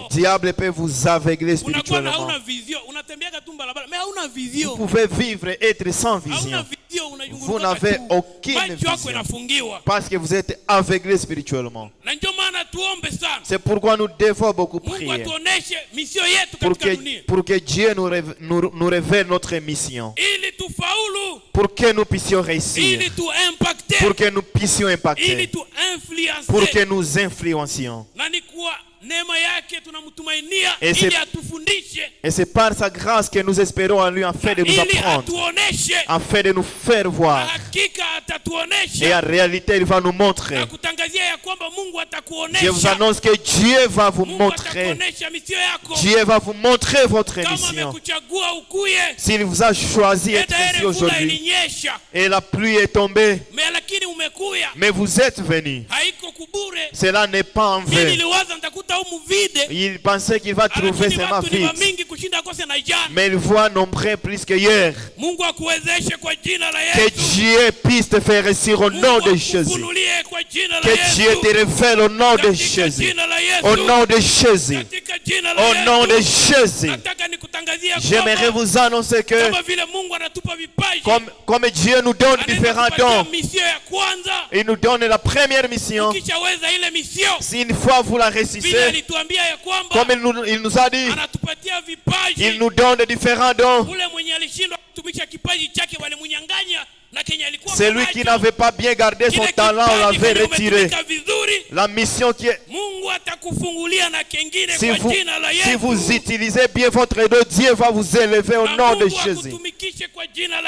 diable peut vous aveugler spirituellement. Vous pouvez vivre et être sans vision. Vous n'avez aucune vision parce que vous êtes aveuglé spirituellement. C'est pourquoi nous devons beaucoup prier pour que Dieu nous révèle notre mission, pour que nous puissions réussir, pour que nous puissions impacter, pour que nous influencions. Et c'est par sa grâce que nous espérons en lui afin de nous apprendre, afin de nous faire voir. Et en réalité, il va nous montrer. Je vous annonce que Dieu va vous montrer. Dieu va vous montrer votre mission. S'il vous a choisi d'être ici aujourd'hui, et la pluie est tombée, mais vous êtes venus. Cela n'est pas en vain. Il pensait qu'il va trouver seulement vide, mais il voit nombreux plus que hier. Que Dieu puisse te faire réussir au nom de Jésus. Que Dieu te révèle au nom de Jésus. Au nom de Jésus. Au nom de Jésus. J'aimerais vous annoncer que comme Dieu nous donne différents dons, il nous donne la première mission. Si une fois vous la réussissez, comme il nous a dit, il nous donne différents dons. aliharibisha kipaji chake walimunyang'anya na Kenya alikuwa Celui qui n'avait pas bien gardé son talent, on l'avait retiré. La mission qui est... Mungu atakufungulia na kengine kwa jina la Yesu. Si vous utilisez bien votre don, Dieu va vous élever au nom de Jésus.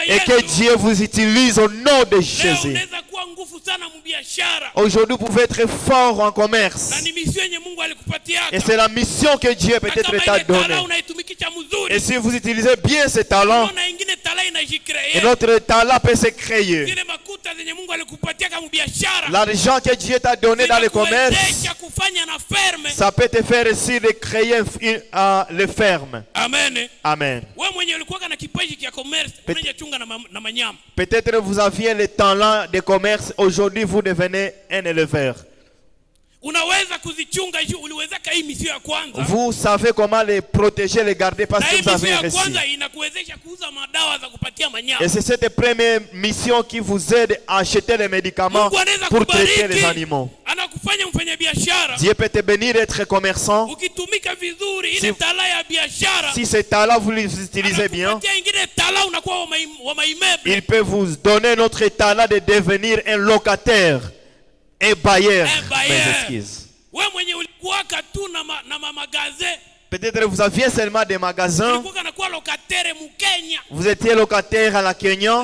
Et que Dieu vous utilise au nom de Jésus. Aujourd'hui, vous pouvez être fort en commerce. Et c'est la mission que Dieu peut-être t'a donnée. Et si vous utilisez bien ce talent, et notre talent peut se créer. L'argent que Dieu t'a donné dans le commerce, ça peut te faire aussi de créer les fermes. Amen. Amen. Peut-être vous aviez le talent de commerce, aujourd'hui vous devenez un éleveur. Vous savez comment les protéger, les garder parce que vous avez réussi. Et c'est cette première mission qui vous aide à acheter les médicaments pour traiter les animaux. Dieu peut te bénir d'être commerçant. Si ces talents vous les utilisez bien, il peut vous donner notre talent de devenir un locataire. Un bailleur. Peut-être vous aviez seulement des magasins. Vous étiez locataire à la Kenya.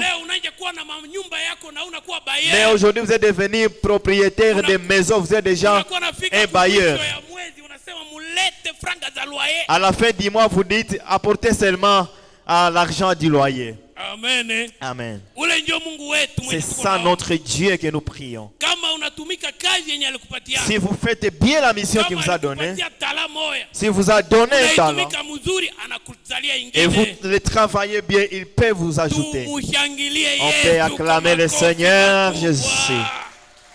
Mais aujourd'hui vous êtes devenu propriétaire de maisons. Vous êtes déjà un bailleur. À la fin du mois, vous dites apportez seulement l'argent du loyer. Amen. Amen. C'est ça notre Dieu que nous prions. Si vous faites bien la mission qu'il vous a donnée, si vous a donné un talent et vous le travaillez bien, il peut vous ajouter. On peut acclamer le Seigneur Jésus.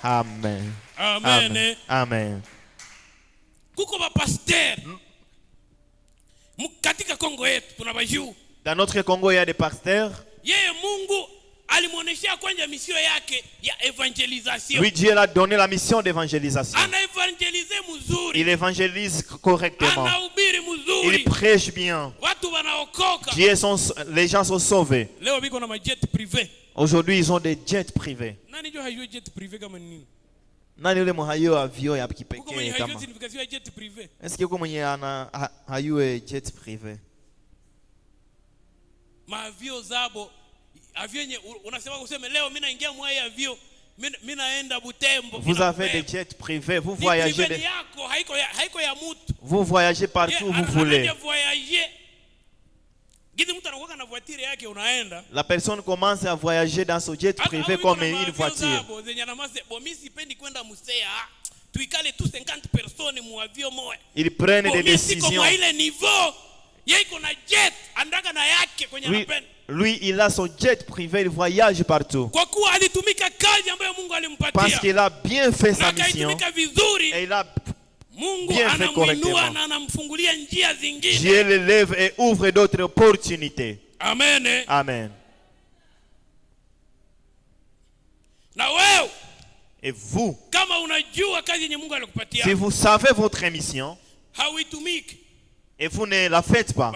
Amen. Amen. Amen. Dans notre Congo, il y a des pasteurs. Lui, Dieu l'a donné la mission d'évangélisation. Il évangélise correctement. Il prêche bien. Les gens sont sauvés. Aujourd'hui, ils ont des jets privés. Nani yule mhayo avio ya kipekee kama? Est-ce que comme yana hayue jet privé? Maavio zabo avionye unasema kuseme leo mimi naingia mwa avio mimi naenda Butembo. Vous avez des jets privés, vous voyagez vous voyagez partout où vous voulez. La personne commence à voyager dans son jet privé comme une voiture. Ils prennent des décisions. Lui, il a son jet privé, il voyage partout. Parce qu'il a bien fait sa mission. Et il a bien fait correctement. Dieu l'élève et ouvre d'autres opportunités. Amen. Amen. Et vous, si vous savez votre mission et vous ne la faites pas,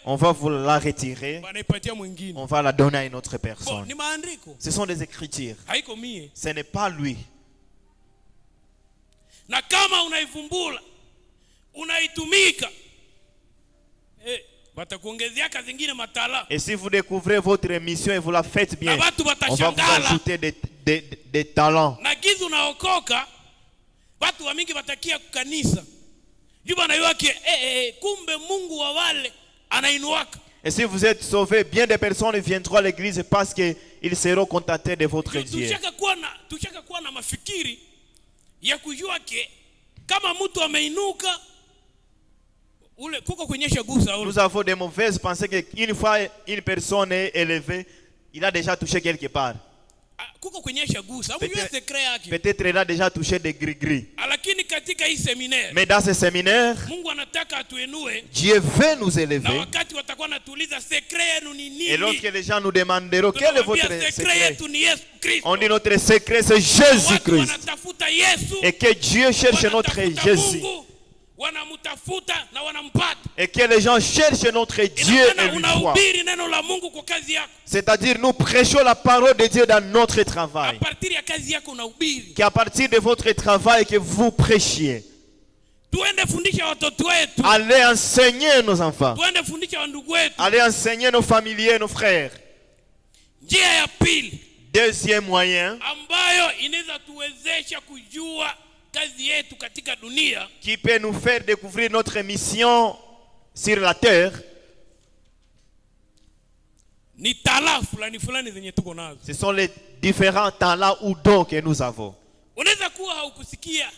on va vous la retirer, on va la donner à une autre personne. Ce sont des écritures. Ce n'est pas lui. Na kama unaivumbula unaitumika batakuongezeaka zingine matala. Et si vous découvrez votre mission et vous la faites bien, on va vous ajouter des talents. Na gizu naokoka watu wa mingi batakia kukanisa juba na yake kumbe Mungu wa wale anainuaka. Et si vous êtes sauvés, bien des personnes viendront à l'église parce qu'ils seront contentés de votre Dieu. Tushaka kuwa na mafikiri ya kujua ke kama mtu ameinuka ule kuko kunyesha gusa ule. Nous avons des mauvaises pensées qu'une fois une personne est élevée, il a déjà touché quelque part. Kuko kunyesha gusa unajua secret yake. Peut-être il a déjà touché des gris-gris. Lakini katika hii séminaire, mais dans ce séminaire, Mungu anataka atuinue. Dieu veut nous élever. Na wakati watakuwa natuuliza secret yenu ni nini? Et lorsque les gens nous demanderont quel est votre secret, on dit notre secret c'est Jésus-Christ. Et que Dieu cherche notre Jésus. wanamtafuta na wanampata. Et que les gens cherchent notre Dieu et lui croient. Unahubiri neno la Mungu kwa kazi yako. C'est-à-dire nous prêchons la parole de Dieu dans notre travail. A partir ya kazi yako unahubiri. Qu'à partir de votre travail que vous prêchiez. Tuende fundisha watoto wetu. Allez enseigner nos enfants. Tuende fundisha wandugu wetu. Allez enseigner nos familiers, nos frères. Njia ya pili. Deuxième moyen ambayo inaweza tuwezesha kujua kazi yetu katika dunia, qui peut nous faire découvrir notre mission sur la terre, ni talaa fulani zenye tuko nazo. ce sont les différents talents ou dons que nous avons. Unaweza kuwa haukusikia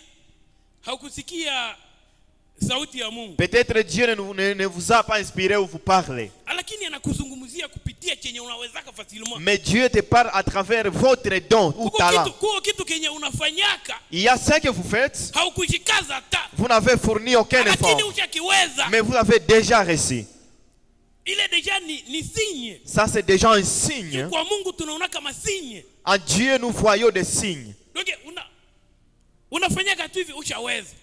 sauti ya Mungu. Peut-être Dieu ne vous a pas inspiré ou vous parler. Lakini anakuzungumzia kupitia chenye unawezaka facilement. Mais Dieu te parle à travers votre don ou talent. Kitu kenye unafanyaka. Il y a ce que vous faites. Haukujikaza hata. Vous n'avez fourni aucun effort. Lakini ushakiweza. Mais vous avez déjà reçu. Ile déjà ni signe. Ça c'est déjà un signe. Kwa Mungu tunaona kama signe. En Dieu nous voyons des signes. Donc unafanyaka tu hivi ushaweza.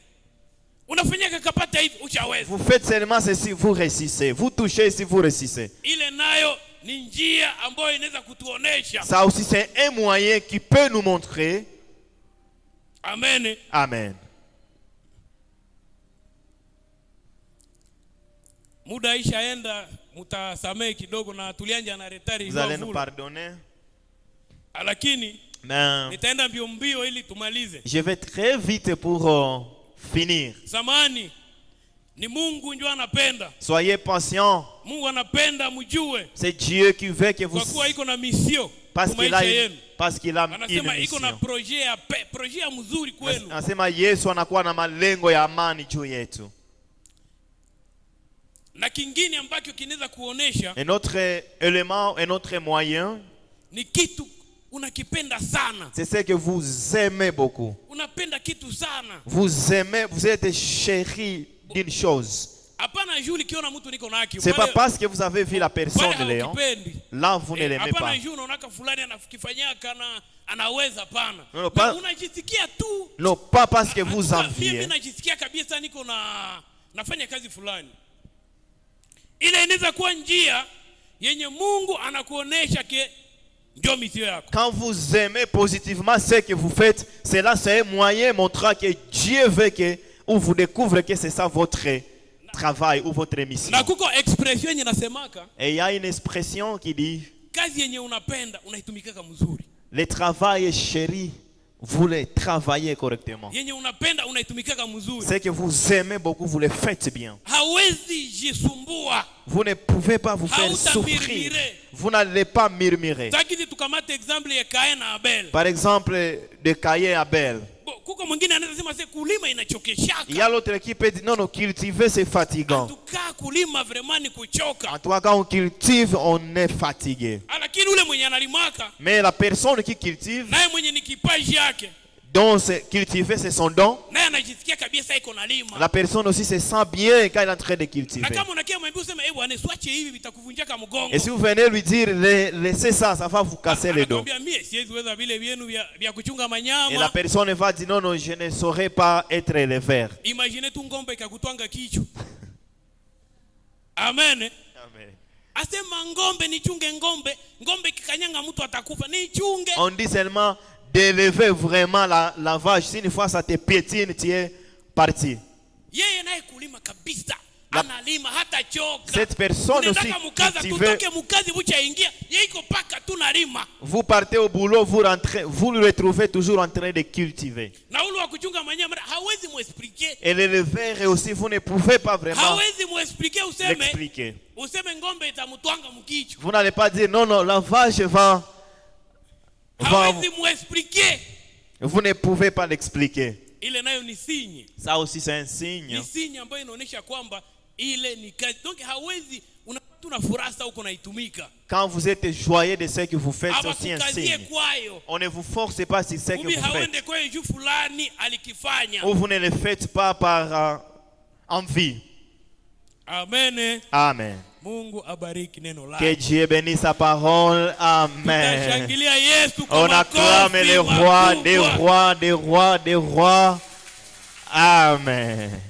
Unafanyaka kapata hivi ushaweza. Vous faites seulement ceci, vous réussissez. Vous touchez ici, vous réussissez. Ile nayo ni njia ambayo inaweza kutuonesha. Ça aussi c'est un moyen qui peut nous montrer. Amen. Amen. Muda ishaenda, mutasamee kidogo na tulianja na retari. Vous allez nous pardonner. Lakini nitaenda mbio ili tumalize. Je vais très vite pour finir. Zamani ni Mungu ndio anapenda. Soyez patient. Mungu anapenda mjue. C'est Dieu qui veut que vous. Kwa kuwa iko na mission. Parce qu'il a anasema iko na projet ya mzuri kwenu. Anasema Yesu anakuwa na malengo ya amani juu yetu. Na kingine ambacho kinaweza kuonesha. Un autre élément, un autre moyen. Ni kitu unakipenda sana. C'est ce que vous aimez beaucoup. Unapenda kitu sana. Vous aimez, vous êtes chéri d'une chose. Hapana juu ukiona mtu niko naki. C'est pas parce que vous avez vu la personne de Léon. Là vous ne l'aimez pas. Hapana juu unaona fulani anakifanyia kana anaweza pana. Unajisikia tu. Non, pas parce que vous enviez. Mimi najisikia kabisa niko nafanya kazi fulani. Ile inaweza kuwa njia yenye Mungu anakuonesha ke ndio mission yako. Quand vous aimez positivement ce que vous faites, cela c'est un moyen montrant que Dieu veut que ou vous découvrez que c'est ça votre travail ou votre mission. Na kuko expression yenye nasemaka. Et il y a une expression qui dit kazi yenye unapenda unaitumikaka mzuri. Le travail est chéri. Vous le travaillez correctement. Ce que vous aimez beaucoup, vous le faites bien. Vous ne pouvez pas vous faire souffrir. Vous n'allez pas murmurer. Par exemple, de Caïn et Abel. Il y a l'autre qui peut dire non, cultiver c'est fatigant. En tout cas, quand on cultive, on est fatigué. Mais la personne qui cultive, dont cultiver c'est son don, la personne aussi se sent bien quand elle est en train de cultiver. Et si vous venez lui dire laissez ça, ça va vous casser les dos. Et la personne va dire non, je ne saurais pas être éleveur. Amen. On dit seulement d'élever vraiment la vache. Si une fois ça te piétine, tu es parti. Cette personne aussi cultive. Vous partez au boulot, vous rentrez, vous le retrouvez toujours en train de cultiver. Et l'éleveur aussi, vous ne pouvez pas vraiment l'expliquer. Vous n'allez pas dire non, non, la vache va. Vous ne pouvez pas l'expliquer. Ça aussi c'est un signe. Quand vous êtes joyeux de ce que vous faites, c'est aussi un signe. On ne vous force pas sur ce que vous faites. Ou vous ne le faites pas par envie. Amen. Amen. Que Dieu bénisse sa parole. Amen. On acclame les rois, des rois, des rois, des rois. Amen.